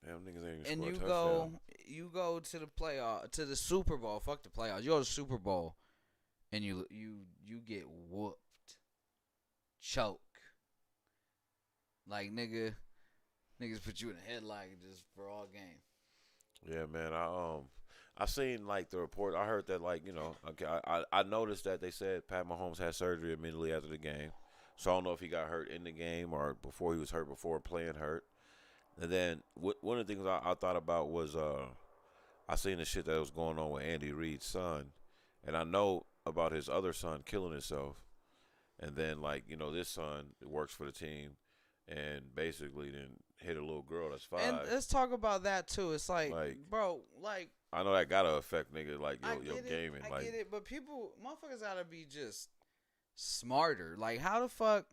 Damn, niggas ain't even And scored a touchdown. you go to the playoff, to the Super Bowl. Fuck the playoffs. You go to the Super Bowl, and you get whooped, choke. Like, niggas put you in a headlock just for all game. Yeah, man. I seen like the report. I heard that, like, you know, I noticed that they said Pat Mahomes had surgery immediately after the game. So I don't know if he got hurt in the game or before he was hurt, before playing hurt. And then one of the things I thought about was I seen the shit that was going on with Andy Reid's son, and I know about his other son killing himself. And then, like, you know, this son works for the team, and basically then hit a little girl that's 5. And let's talk about that too. It's like bro, like, I know that gotta affect nigga like your gaming. I get it, but motherfuckers gotta be just smarter. Like, how the fuck?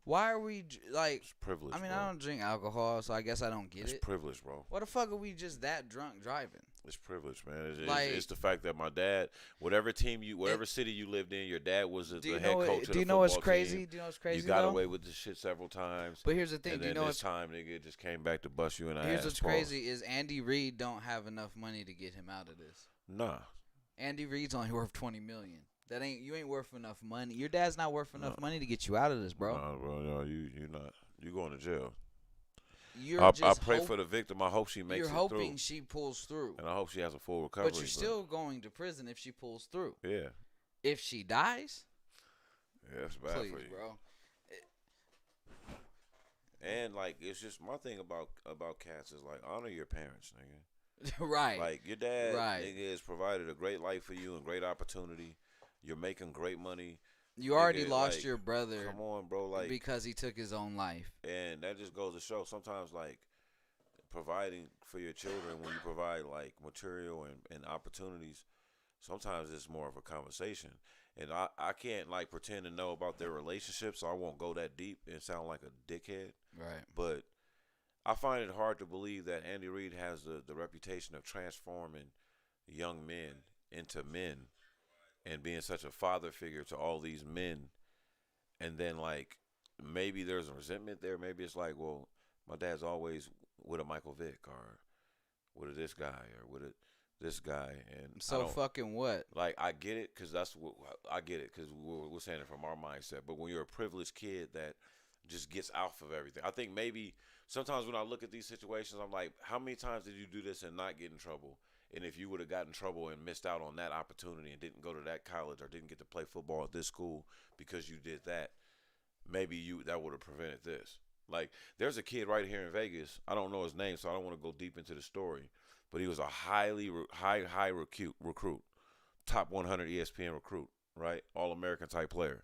Why are we like? It's privilege. I mean, bro. I don't drink alcohol, so I guess I don't get it. It's privilege, bro. What the fuck are we just that drunk driving? It's privilege, man. It's the fact that my dad, whatever city you lived in, your dad was the head coach of the football team. Do you know what's crazy? Do you know what's crazy? You got away with this shit several times. But here's the thing. And do you then know this time, nigga, it just came back to bust you in the ass. Here's what's crazy is Andy Reid don't have enough money to get him out of this. Nah. Andy Reid's only worth $20 million. You ain't worth enough money. Your dad's not worth enough money to get you out of this, bro. Nah, bro. No, you're not. You going to jail. I pray for the victim. I hope she makes it through. You're hoping she pulls through. And I hope she has a full recovery. But you're still going to prison if she pulls through. Yeah. If she dies, yeah, that's bad please, for you, bro. And like, it's just my thing about cats is like, honor your parents, nigga. Right. Like, your dad, nigga, has provided a great life for you and great opportunity. You're making great money. You already lost your brother. Come on, bro. Like, because he took his own life. And that just goes to show sometimes, like, providing for your children, when you provide, like, material and opportunities, sometimes it's more of a conversation. and I can't like pretend to know about their relationship, so I won't go that deep and sound like a dickhead. Right. But I find it hard to believe that Andy Reid has the reputation of transforming young men into men and being such a father figure to all these men, and then like maybe there's a resentment there. Maybe it's like, well, my dad's always with a Michael Vick or with a this guy or with a this guy, and So fucking what? like I get it because that's what I get it because we're saying it from our mindset. But when you're a privileged kid that just gets off of everything, I think maybe sometimes when I look at these situations, I'm like, how many times did you do this and not get in trouble? And if you would have gotten in trouble and missed out on that opportunity and didn't go to that college or didn't get to play football at this school because you did that, maybe that would have prevented this. Like, there's a kid right here in Vegas. I don't know his name, so I don't want to go deep into the story. But he was a high recruit, top 100 ESPN recruit, right? All-American type player.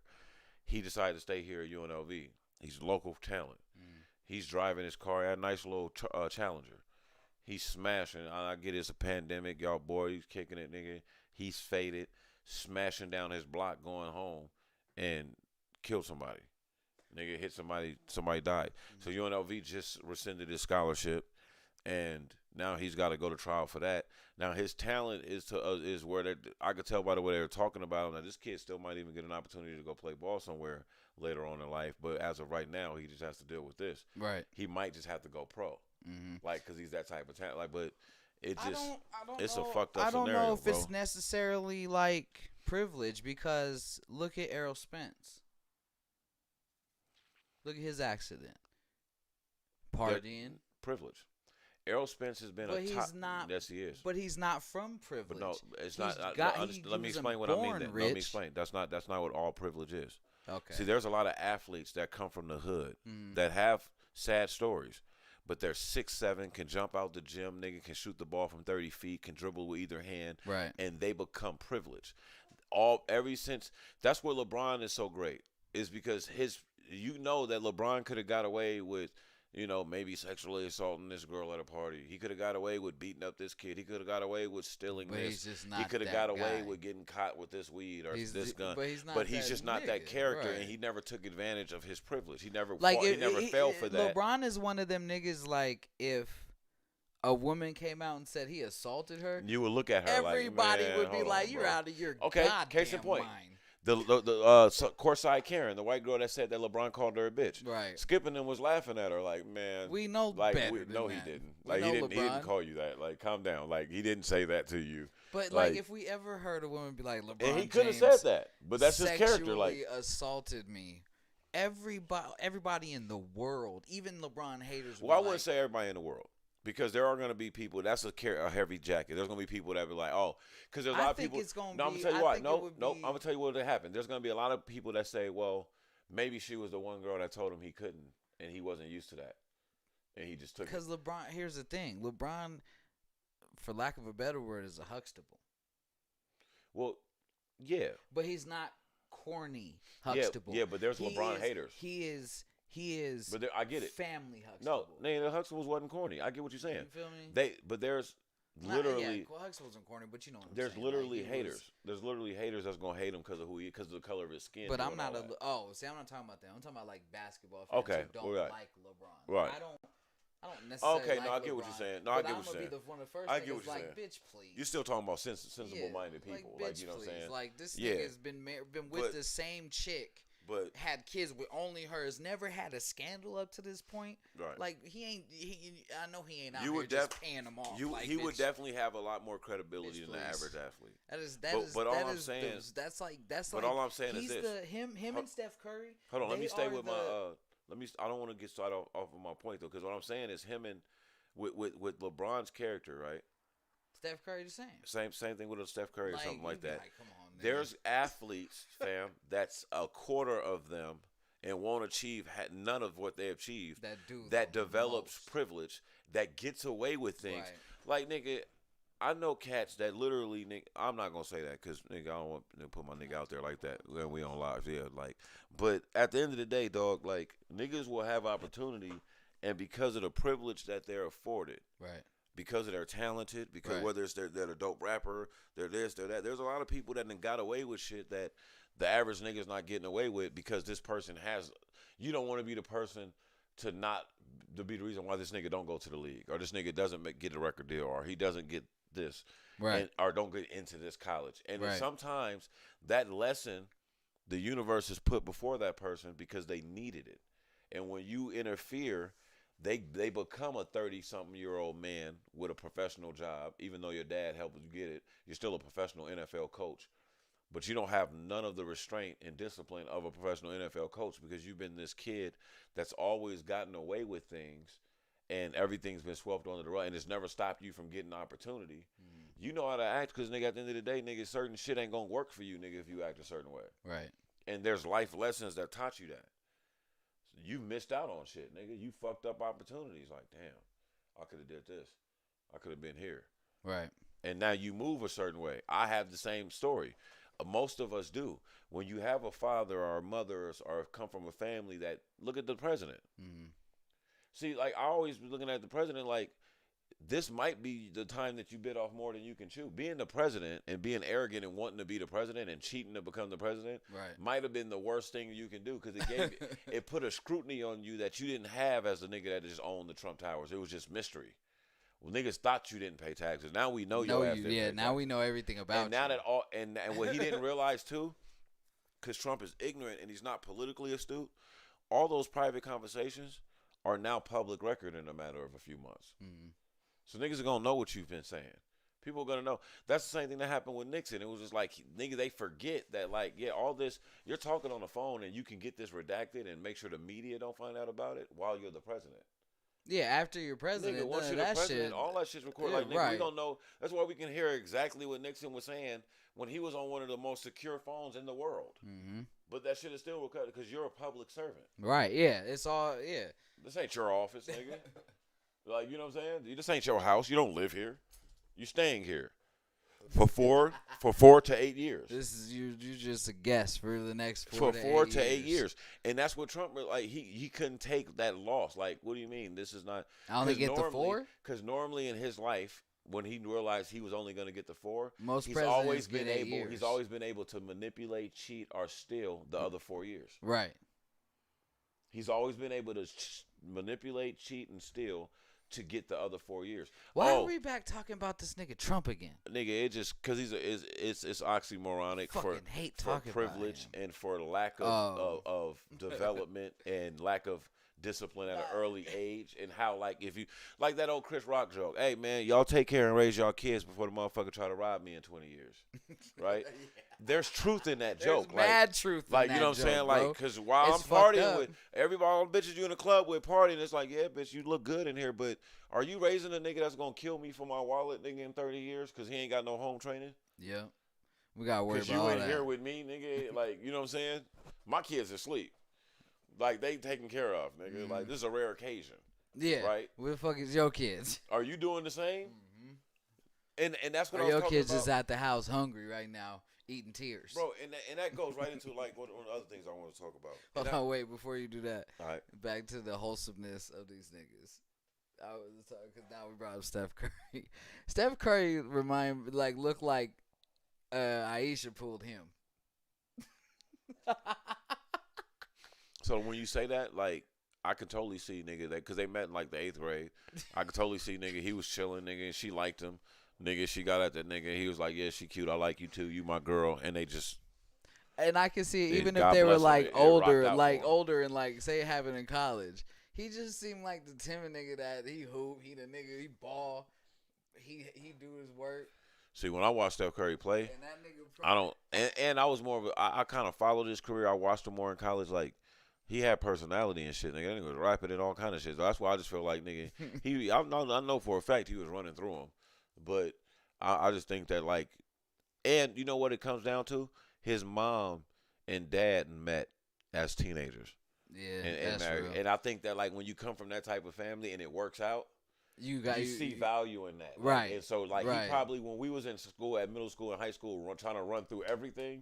He decided to stay here at UNLV. He's a local talent. He's driving his car. He had a nice little Challenger. He's smashing. I get it's a pandemic. Y'all boy, he's kicking it, nigga. He's faded, smashing down his block going home and killed somebody. Nigga hit somebody died. So UNLV just rescinded his scholarship, and now he's got to go to trial for that. Now his talent is where I could tell by the way they were talking about him that this kid still might even get an opportunity to go play ball somewhere later on in life. But as of right now, he just has to deal with this. Right. He might just have to go pro, like because he's that type of talent. Like, but it just I don't it's know. a fucked up I don't scenario, know if bro. it's necessarily like privilege because look at Errol Spence. Look at his accident. Partying. Privilege. Errol Spence has been But a he's top. not. Yes, he is. But he's not from privilege. But no, it's He's not. Let me explain what I mean. Let me explain. That's not what all privilege is. Okay. See, there's a lot of athletes that come from the hood that have sad stories, but they're 6'7", can jump out the gym, nigga, can shoot the ball from 30 feet, can dribble with either hand, Right. and they become privileged. Ever since that's where LeBron is so great is because you know that LeBron could have got away with, maybe sexually assaulting this girl at a party. He could have got away with beating up this kid. He could have got away with stealing But this. he's just not He could have that got away guy. with getting caught with this weed or this gun. But he's just not nigga, that character, right. and he never took advantage of his privilege. He never Like fell for that. LeBron is one of them niggas. Like if a woman came out and said he assaulted her, You would look at her everybody like, man, would be hold like, on, "You're bro." out of your Okay, goddamn case in point. mind." The courtside Karen, the white girl that said that LeBron called her a bitch. Right. Skipping and was laughing at her like, man. We know like, better than no, that. he didn't. We Like know he didn't LeBron. call you that. Like, calm down. Like he didn't say that to you. But like if we ever heard a woman be like, "LeBron And he could have James said that, but that's his character. Like, sexually assaulted me." Everybody in the world, even LeBron haters. well, I wouldn't say everybody in the world. Because there are going to be people, that's a heavy jacket. There's going to be people that be like, oh, because there's a lot of people. I'm going to tell you what. No, I'm going to tell you what happened. There's going to be a lot of people that say, well, maybe she was the one girl that told him he couldn't, and he wasn't used to that. And he just took it. Because LeBron, here's the thing. LeBron, for lack of a better word, is a Huxtable. Well, yeah. But he's not corny Huxtable. Yeah, but there's LeBron haters. He is. But I get it. Family Huxtable. No, the Huxtables wasn't corny. I get what you're saying. You feel me? But there's literally. Yeah, Huxtable wasn't corny, but you know what I'm there's saying. literally haters. There's literally haters that's gonna hate him because of the color of his skin. But I'm not I'm not talking about that. I'm talking about like basketball fans who don't like LeBron. Right. I don't necessarily Okay, like no, I get LeBron, what you're saying. No, I get what you're I'm saying. gonna be one of the first I get what niggas you're like, saying. bitch, please. You're still talking about sensible-minded people, like, bitch, you know what I'm saying? Like this Yeah. nigga's been with the same chick. But had kids with only hers, never had a scandal up to this point. Right. Like I know he ain't out You here would just paying them off. he would definitely have a lot more credibility than the average athlete. But all I'm saying is all I'm saying is this. Him and Steph Curry. Hold on, let me stay with my. I don't want to get started off of my point though, because what I'm saying is him and with LeBron's character, right? Steph Curry the same. Same thing with a Steph Curry or something like that. Come on, There's athletes, fam, that's a quarter of them and won't achieve none of what they achieved. That develops privilege, that gets away with things. Right. Like, nigga, I know cats that literally, nigga, I'm not gonna say that because, nigga, I don't want to put my nigga out there like that when we on live, yeah, like. But at the end of the day, dog, like, niggas will have opportunity, and because of the privilege that they're afforded, right? Because they're talented, because whether it's they're a dope rapper, they're this, they're that. There's a lot of people that got away with shit that the average nigga's not getting away with because this person has. You don't want to be the person to be the reason why this nigga don't go to the league, or this nigga doesn't get a record deal, or he doesn't get this, right, or don't get into this college. And right. sometimes that lesson, the universe is put before that person because they needed it. And when you interfere, they become a 30-something-year-old man with a professional job. Even though your dad helped you get it, you're still a professional NFL coach. But you don't have none of the restraint and discipline of a professional NFL coach because you've been this kid that's always gotten away with things and everything's been swept under the rug and it's never stopped you from getting opportunity. You know how to act because, nigga, at the end of the day, nigga, certain shit ain't going to work for you, nigga, if you act a certain way. Right. And there's life lessons that taught you that. You missed out on shit, nigga. You fucked up opportunities. Like, damn, I could have did this. I could have been here. Right. And now you move a certain way. I have the same story. Most of us do. When you have a father or a mother or come from a family that, look at the president. Mm-hmm. See, like, I always be looking at the president like, this might be the time that you bit off more than you can chew. Being the president and being arrogant and wanting to be the president and cheating to become the president might have been the worst thing you can do because it put a scrutiny on you that you didn't have as a nigga that just owned the Trump Towers. It was just mystery. Well, niggas thought you didn't pay taxes. Now we know your ass didn't pay taxes. Now we know everything about and now you. And what he didn't realize too, because Trump is ignorant and he's not politically astute, all those private conversations are now public record in a matter of a few months. Mm-hmm. So niggas are going to know what you've been saying. People are going to know. That's the same thing that happened with Nixon. It was just like, nigga, they forget that, like, yeah, all this, you're talking on the phone and you can get this redacted and make sure the media don't find out about it while you're the president. Yeah, after you're president, nigga, once you're the president, all that shit's recorded. Yeah, like, nigga, right. we don't know. That's why we can hear exactly what Nixon was saying when he was on one of the most secure phones in the world. Mm-hmm. But that shit is still recorded because you're a public servant. Right, yeah. It's all, yeah. This ain't your office, nigga. Like, you know what I'm saying? This ain't your house. You don't live here. You staying here for 4 to 8 years. This is you just a guest for the next 4 to 8 years. And that's what Trump, like, he couldn't take that loss. Like, what do you mean? This is not. I only get the 4? Because normally in his life, when he realized he was only going to get the 4, he's always been able. He's always been able to manipulate, cheat, or steal the other 4 years. Right. He's always been able to manipulate, cheat, and steal to get the other 4 years. Why are we back talking about this nigga Trump again? Nigga, it just because it's oxymoronic for privilege and for lack of development and lack of discipline at an early age, and how, like, if you like that old Chris Rock joke, hey man, y'all take care and raise y'all kids before the motherfucker try to rob me in 20 years, right? There's truth in that joke. There's mad truth in like, that you know what I'm saying? joke, Like, because while it's I'm partying with everybody, all the bitches you in the club with partying, it's like, yeah, bitch, you look good in here, but are you raising a nigga that's going to kill me for my wallet, nigga, in 30 years because he ain't got no home training? Yeah. We got to worry about all that. Because you in here with me, nigga, like, you know what I'm saying? My kids are asleep. Like, they taken care of, nigga. Mm-hmm. Like, this is a rare occasion. Yeah. Right? Where the fuck is your kids? Are you doing the same? Mm-hmm. And that's what I was talking about. Your kids is at the house hungry right now, eating tears. Bro, and that goes right into, like, one of the other things I want to talk about. Hold on, wait, before you do that. All right. Back to the wholesomeness of these niggas. I was talking, because now we brought up Steph Curry. Steph Curry looked like Aisha pulled him. So when you say that, like, I could totally see, nigga, that because they met in, like, the 8th grade. I could totally see, nigga, he was chilling, nigga, and she liked him. Nigga, she got at that nigga. He was like, yeah, she cute. I like you, too. You my girl. And they just. And I can see, even if they were, like, older, and, like, say it happened in college, he just seemed like the timid nigga that he hoop, he the nigga, he ball, he do his work. See, when I watched Steph Curry play, and that nigga I don't, and I was more of a, I kind of followed his career. I watched him more in college, like, he had personality and shit, nigga. That nigga was rapping and all kind of shit. So that's why I just feel like, nigga, I know for a fact he was running through him. But I just think that, like, and you know what it comes down to? His mom and dad met as teenagers. Yeah, and married. Real. And I think that, like, when you come from that type of family and it works out, you see value in that. Right. Like, and so, like, he probably, when we was in school, at middle school and high school, trying to run through everything,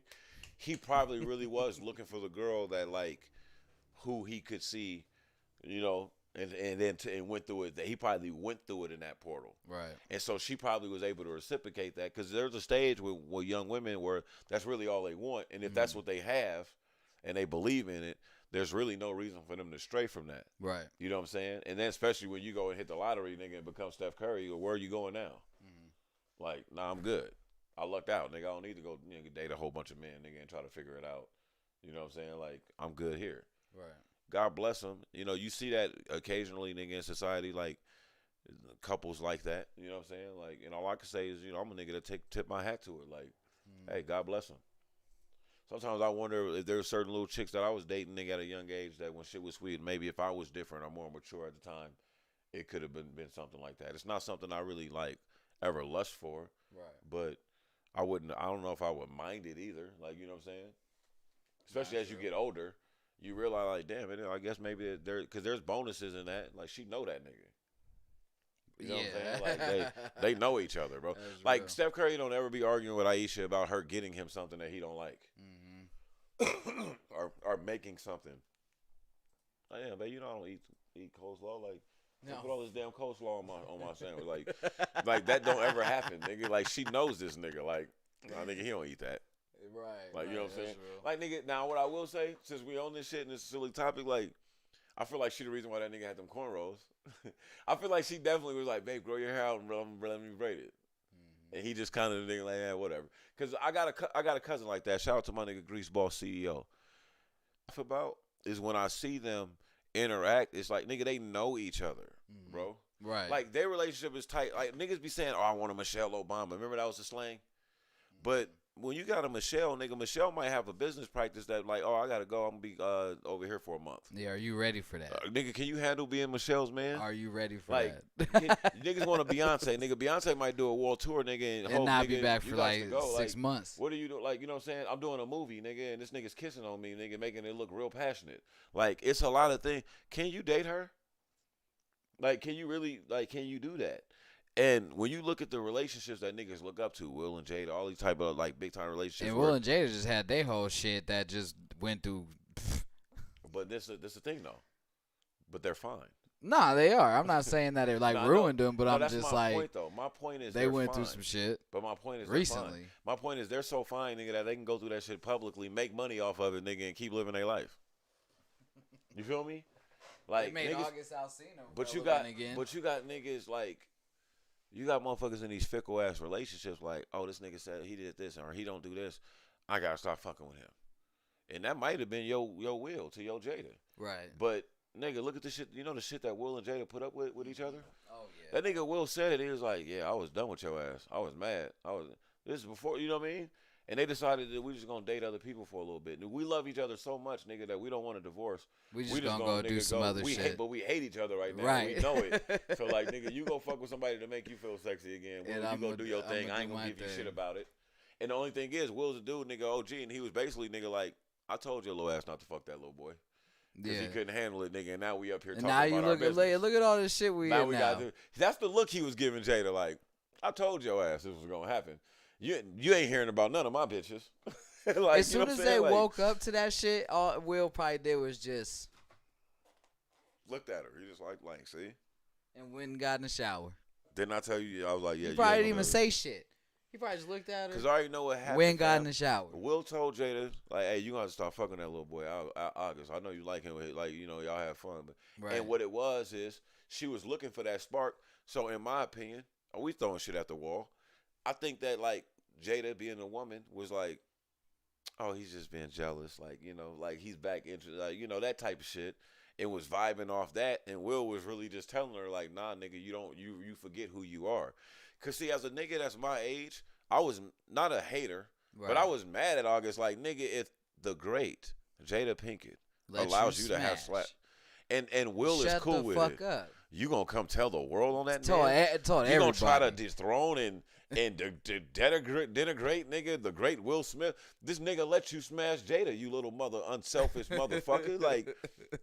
he probably really was looking for the girl that, like, who he could see, you know, and then and went through it. He probably went through it in that portal. Right. And so she probably was able to reciprocate that because there's a stage with young women where that's really all they want. And if that's what they have and they believe in it, there's really no reason for them to stray from that. Right. You know what I'm saying? And then especially when you go and hit the lottery, nigga, and become Steph Curry, where are you going now? Like, nah, I'm good. I lucked out, nigga. I don't need to go date a whole bunch of men, nigga, and try to figure it out. You know what I'm saying? Like, I'm good here. Right. God bless them. You know, you see that occasionally, nigga, in society, like, couples like that. You know what I'm saying? Like, and all I can say is, you know, I'm a nigga that tip my hat to it. Like, hey, God bless them. Sometimes I wonder if there's certain little chicks that I was dating, nigga, at a young age that when shit was sweet, maybe if I was different or more mature at the time, it could have been something like that. It's not something I really, like, ever lust for. Right. But I don't know if I would mind it either. Like, you know what I'm saying? Especially as you get older, you realize, like, damn, I guess maybe because there's bonuses in that. Like, she know that nigga. You know what I'm saying? Like, they know each other, bro. Like, real. Steph Curry don't ever be arguing with Aisha about her getting him something that he don't like. or making something. Like, yeah, babe, you know I don't eat coleslaw. Like, no. Put all this damn coleslaw on my sandwich. Like that don't ever happen, nigga. Like, she knows this nigga. Like, nah, nigga, he don't eat that. Right. Like, you know what I'm saying? Real. Like, nigga, now what I will say, since we own this shit and this silly topic, like, I feel like she the reason why that nigga had them cornrows. I feel like she definitely was like, babe, grow your hair out and let me braid it. And he just kind of the nigga like, yeah, whatever. Because I got a cousin like that. Shout out to my nigga Greaseball CEO. About is when I see them interact, it's like, nigga, they know each other, bro. Right. Like, their relationship is tight. Like, niggas be saying, oh, I want a Michelle Obama. Remember that was the slang? But when you got a Michelle, nigga, Michelle might have a business practice that, like, oh, I got to go. I'm going to be over here for a month. Yeah, are you ready for that? Nigga, can you handle being Michelle's man? Are you ready for that? Niggas want a Beyonce. Nigga, Beyonce might do a world tour, nigga. And not be back for, like, 6 months. What are you doing? Like, you know what I'm saying? I'm doing a movie, nigga, and this nigga's kissing on me, nigga, making it look real passionate. Like, it's a lot of things. Can you date her? Like, can you really, like, can you do that? And when you look at the relationships that niggas look up to, Will and Jada, all these type of, like, big-time relationships. And Will and Jada just had their whole shit that just went through. But this is the thing, though. But they're fine. Nah, they are. I'm not saying that it, like, ruined them, but I'm just like. Point, though. My point is they went through some shit. But my point is recently. My point is they're so fine, nigga, that they can go through that shit publicly, make money off of it, nigga, and keep living their life. You feel me? Like, they made niggas, August Alsina. But you got niggas, like. You got motherfuckers in these fickle ass relationships like, oh, this nigga said he did this or he don't do this. I gotta stop fucking with him. And that might have been your Will to your Jada. Right. But nigga, look at the shit. You know the shit that Will and Jada put up with each other? Oh yeah. That nigga Will said it. He was like, yeah, I was done with your ass. I was mad. This is before, you know what I mean? And they decided that we just gonna date other people for a little bit. And we love each other so much, nigga, that we don't want a divorce. We just gonna go do some other shit. But we hate each other right now. Right. We know it. So, like, nigga, you go fuck with somebody to make you feel sexy again. Will, you go do your thing. I ain't gonna give you shit about it. And the only thing is, Will's a dude, nigga, OG, and he was basically, nigga, like, I told your little ass not to fuck that little boy. Because he couldn't handle it, nigga, and now we up here talking about our business. Now you look at all this shit we in now. That's the look he was giving Jada, like, I told your ass this was gonna happen. You ain't hearing about none of my bitches. Like, as soon as they woke up to that shit, all Will probably did was just looked at her. He just like, see? And went and got in the shower. Didn't I tell you? I was like, yeah. He probably didn't even say shit. He probably just looked at her. Because I already know what happened. Went and got in the shower. Will told Jada, like, hey, you got to start fucking that little boy August. I know you like him. Like, you know, y'all have fun. But right. And what it was is she was looking for that spark. So in my opinion, we throwing shit at the wall. I think that, like, Jada being a woman was like, oh, he's just being jealous. Like, you know, like he's back into, like, you know, that type of shit. It was vibing off that. And Will was really just telling her, like, nah, nigga, you forget who you are. Because, see, as a nigga that's my age, I was not a hater, right. But I was mad at August. Like, nigga, if the great Jada Pinkett allows you to have slap. And Will is cool with it. Shut the fuck up. You gonna come tell the world on that man? You gonna try to dethrone and denigrate, nigga, the great Will Smith. This nigga let you smash Jada, you little unselfish motherfucker. Like,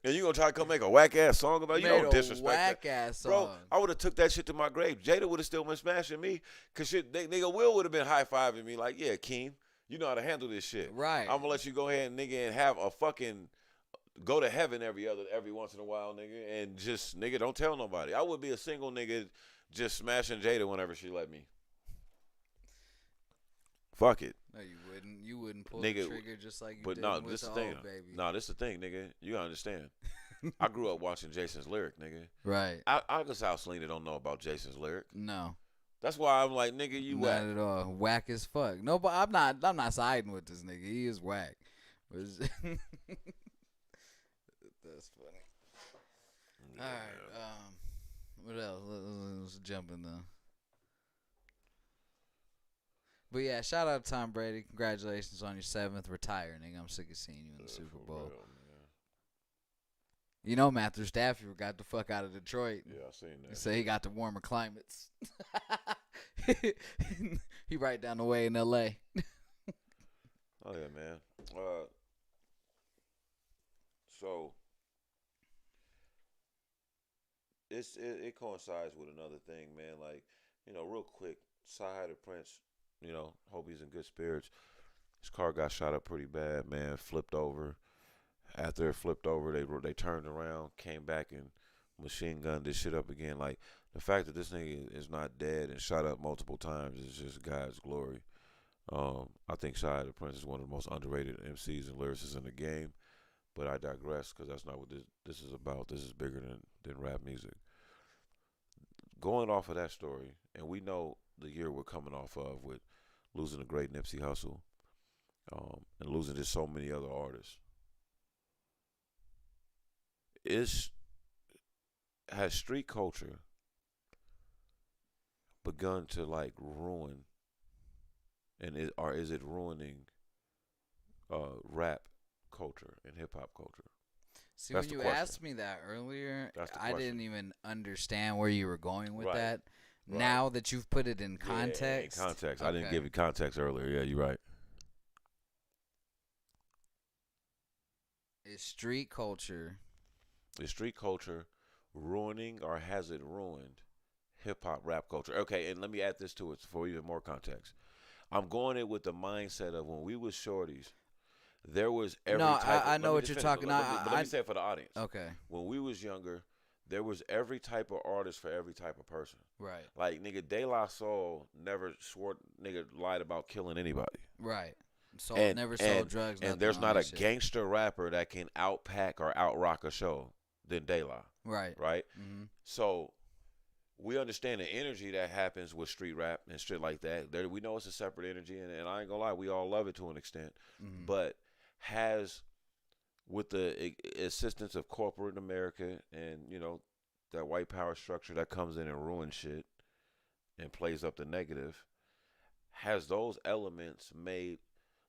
and you gonna try to come make a whack ass song about you? Don't disrespect whack ass song. Bro, I would have took that shit to my grave. Jada would have still been smashing me, cause shit, nigga Will would have been high fiving me like, yeah, Akeem, you know how to handle this shit. Right. I'm gonna let you go ahead and nigga and have a fucking go to heaven every once in a while, nigga, and just nigga don't tell nobody. I would be a single nigga just smashing Jada whenever she let me. Fuck it. No, you wouldn't. You wouldn't pull nigga, the trigger just like you but did no, with this the the thing. old baby. No, this the thing, nigga. You gotta understand. I grew up watching Jason's Lyric, nigga. Right. I guess how Selena don't know about Jason's Lyric. No. That's why I'm like, nigga, you not whack. at all. Whack as fuck. No, but I'm not siding with this nigga. He is whack. That's funny. Yeah. All right. What else? Let's jump in there. But yeah, shout out to Tom Brady. Congratulations on your 7th retiring. I'm sick of seeing you in the Super Bowl. Real, you know, Matthew Stafford got the fuck out of Detroit. yeah, I seen that. He said he got to warmer climates. He right down the way in L.A. Oh yeah, man. So it coincides with another thing, man. Like, you know, real quick, Sahai the Prince. You know, hope he's in good spirits. His car got shot up pretty bad, man. Flipped over. After it flipped over, they turned around, came back and machine gunned this shit up again. Like, the fact that this nigga is not dead and shot up multiple times is just God's glory. I think Sahai the Prince is one of the most underrated MCs and lyricists in the game. But I digress because that's not what this is about. This is bigger than rap music. Going off of that story, and we know the year we're coming off of with losing the great Nipsey Hussle, and losing just so many other artists. Has street culture begun to like ruin, and is it ruining rap culture and hip hop culture? See, That's when the you question. asked me that earlier, That's the I question. didn't even understand where you were going with Right. that. Right. Now that you've put it in context. Yeah, in context. Okay. I didn't give you context earlier. Yeah, you're right. Is street culture. Is street culture ruining or has it ruined hip hop rap culture? Okay, and let me add this to it for even more context. I'm going in with the mindset of when we was shorties, there was every type I of, know let me what just you're finish, talking but let I me say it for the audience. Okay. When we was younger, there was every type of artist for every type of person. Right. Like, nigga, De La Soul never swore, nigga, lied about killing anybody. Right. Never sold drugs. And there's all not that a shit. gangster rapper that can outpack or outrock a show than De La. Right. Right? Mm-hmm. So we understand the energy that happens with street rap and shit like that. We know it's a separate energy, and I ain't gonna lie, we all love it to an extent. Mm-hmm. But with the assistance of corporate America and, you know, that white power structure that comes in and ruins shit and plays up the negative, has those elements made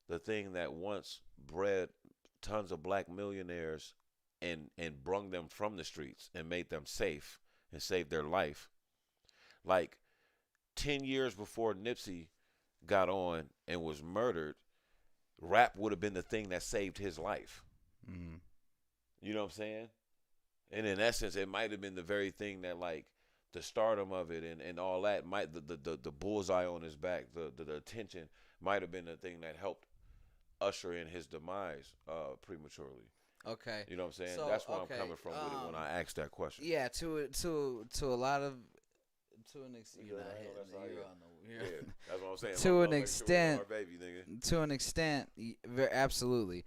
the thing that once bred tons of black millionaires and brung them from the streets and made them safe and saved their life? Like 10 years before Nipsey got on and was murdered, rap would have been the thing that saved his life. Mm-hmm. You know what I'm saying? And in essence, it might have been the very thing that, like, the stardom of it and all that, the bullseye on his back, the attention might have been the thing that helped usher in his demise prematurely. Okay. You know what I'm saying? So, that's where I'm coming from with it when I asked that question. Yeah, to a lot of, to an extent, you're not hitting Yeah, that's what I'm saying. To an extent, our baby, nigga. To an extent, absolutely.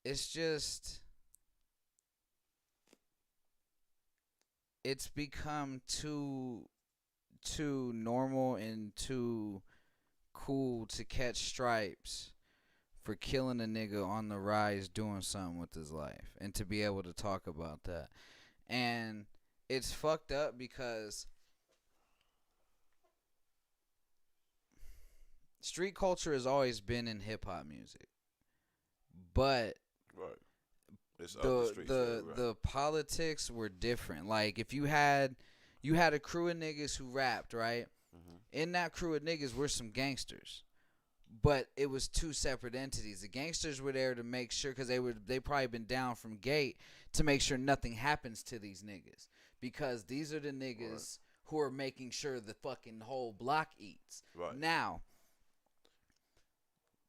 It's just, it's become too normal and too cool to catch stripes for killing a nigga on the rise doing something with his life, and to be able to talk about that. And it's fucked up because street culture has always been in hip hop music, but right, it's up the streets, right. The politics were different. Like, if you had a crew of niggas who rapped, right? Mm-hmm. In that crew of niggas were some gangsters, but it was two separate entities. The gangsters were there to make sure, because they probably been down from gate to make sure nothing happens to these niggas, because these are the niggas right. who are making sure the fucking whole block eats. Right. Now,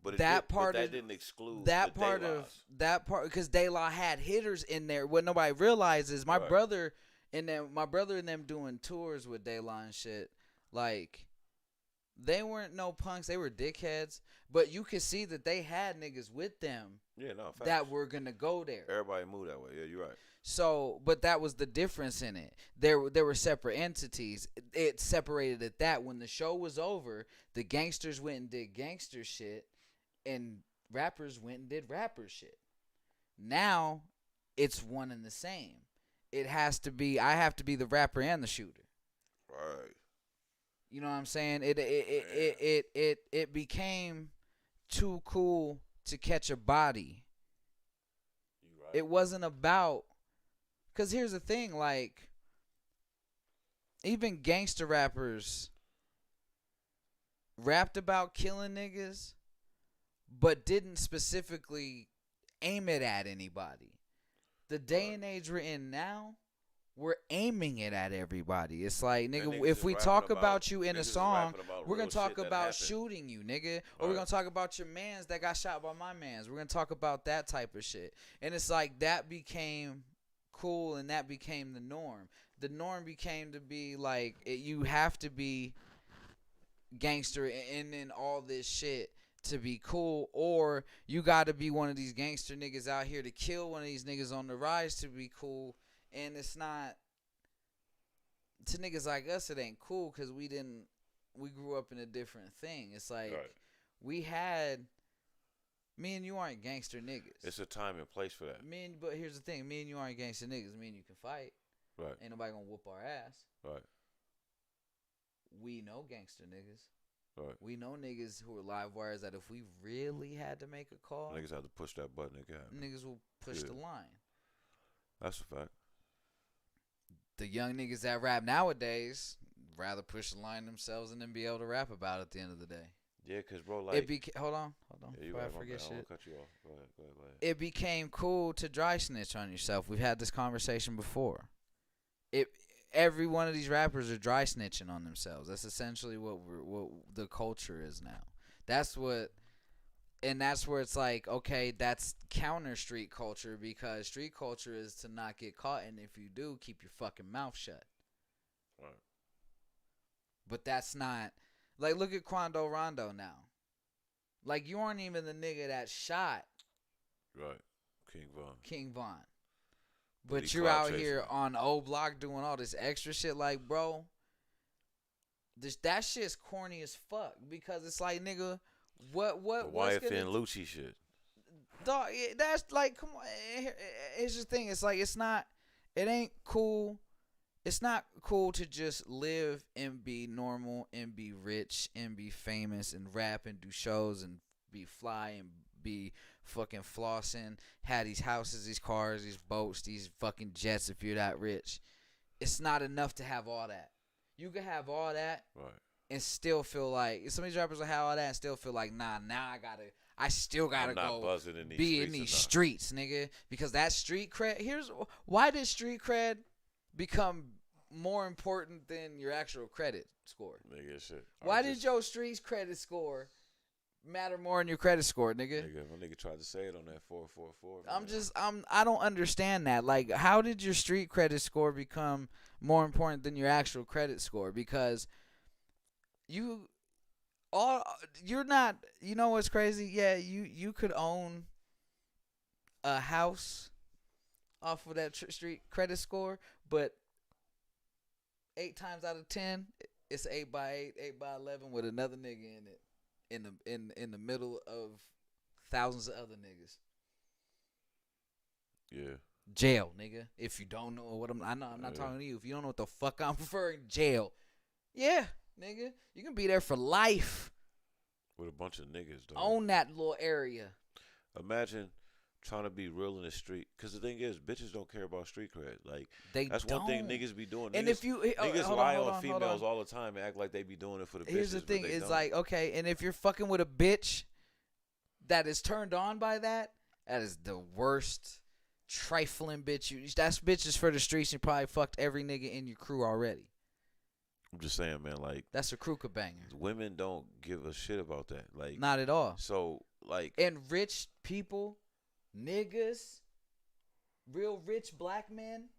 But that part that didn't exclude that the part De of La's. that part because De La had hitters in there. What nobody realizes, my Right. brother and them doing tours with De La and shit. Like, they weren't no punks. They were dickheads. But you could see that they had niggas with them Yeah, no, facts. that were gonna go there. Everybody moved that way. Yeah, you're right. So, but that was the difference in it. There were separate entities. It separated at that. When the show was over, the gangsters went and did gangster shit, and rappers went and did rapper shit. Now, it's one and the same. It has to be. I have to be the rapper and the shooter. Right. You know what I'm saying? It became too cool to catch a body. You right. It wasn't about. Because here's the thing, like, even gangster rappers rapped about killing niggas, but didn't specifically aim it at anybody. The day and age we're in now, we're aiming it at everybody. It's like, nigga, if we talk about you in a song, we're going to talk about shooting you, nigga. Or we're going to talk about your mans that got shot by my mans. We're going to talk about that type of shit. And it's like that became cool, and that became the norm. The norm became to be like, you have to be gangster and then all this shit to be cool, or you got to be one of these gangster niggas out here to kill one of these niggas on the rise to be cool. And it's not, to niggas like us, it ain't cool because we grew up in a different thing. It's like, we had, me and you aren't gangster niggas. It's a time and place for that. But here's the thing, me and you aren't gangster niggas. Me and you can fight. Right. Ain't nobody gonna whoop our ass. Right. We know gangster niggas. Right. We know niggas who are live wires that if we really had to make a call, niggas have to push that button again. Niggas will push the line. That's a fact. The young niggas that rap nowadays rather push the line themselves and then be able to rap about it at the end of the day. Yeah, because, bro, like... hold on. Yeah, before I forget shit. I won't cut you off. Go ahead. It became cool to dry snitch on yourself. We've had this conversation before. Every one of these rappers are dry snitching on themselves. That's essentially what the culture is now. That's where it's like, okay, that's counter street culture, because street culture is to not get caught, and if you do, keep your fucking mouth shut. Right. But that's not, like, look at Quando Rondo now. Like, you aren't even the nigga that shot. Right. King Von. But you're out here on O Block doing all this extra shit. Like, bro, that shit's corny as fuck, because it's like, nigga, what the Wyatt and Lucci shit. Dog, that's like, come on. Here's the thing. It's like, it ain't cool. It's not cool to just live and be normal and be rich and be famous and rap and do shows and be fly and be fucking flossing, have these houses, these cars, these boats, these fucking jets if you're that rich. It's not enough to have all that. You can have all that and still feel like, some of these rappers will have all that and still feel like, now I still gotta go be in these streets, nigga. Because that street cred, why did street cred become more important than your actual credit score? Nigga, shit. Why did your streets credit score matter more than your credit score, nigga? My nigga tried to say it on that 444. I don't understand that. Like, how did your street credit score become more important than your actual credit score? Because you're not, you know what's crazy? Yeah, you could own a house off of that street credit score, but 8 times out of 10, it's 8x8, 8x11 with another nigga in it. In the middle of thousands of other niggas. Yeah. Jail, nigga. If you don't know what I'm not talking to you. If you don't know what the fuck I'm referring, jail. Yeah, nigga. You can be there for life. With a bunch of niggas, though. Own that little area. Imagine trying to be real in the street, because the thing is, bitches don't care about street cred. Like, that's don't. One thing niggas be doing. And niggas lie on females all the time and act like they be doing it for the bitches. Here's the thing: it's like, okay, and if you're fucking with a bitch that is turned on by that is the worst trifling bitch. That's bitches for the streets. You probably fucked every nigga in your crew already. I'm just saying, man. Like That's a kruka banger. women don't give a shit about that. Like Not at all. So like And rich people, niggas, real rich black men,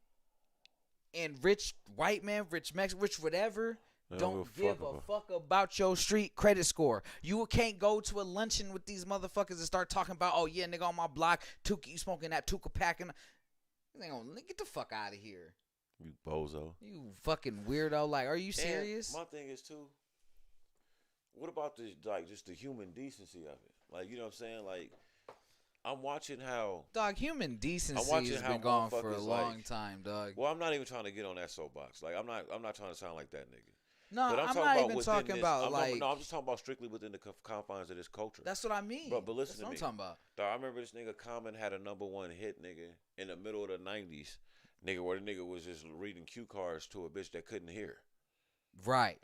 and rich white men, rich Mexican, rich whatever. Don't give a fuck about your street credit score. You can't go to a luncheon with these motherfuckers and start talking about, oh yeah, nigga on my block, you smoking that Tuka pack, and they gonna get the fuck out of here. You bozo. You fucking weirdo. Like, are you serious? And my thing is too. What about the like just the human decency of it? Like, you know what I'm saying? Like, I'm watching how dog, human decency has been gone for a long time, dog. Well, I'm not even trying to get on that soapbox. Like, I'm not trying to sound like that nigga. No, but I'm not even talking about like. No, I'm just talking about strictly within the confines of this culture. That's what I mean. But listen to me. That's what I'm talking about. Dog, I remember this nigga Common had a #1 hit, nigga, in the middle of the '90s, nigga, where the nigga was just reading cue cards to a bitch that couldn't hear. Right.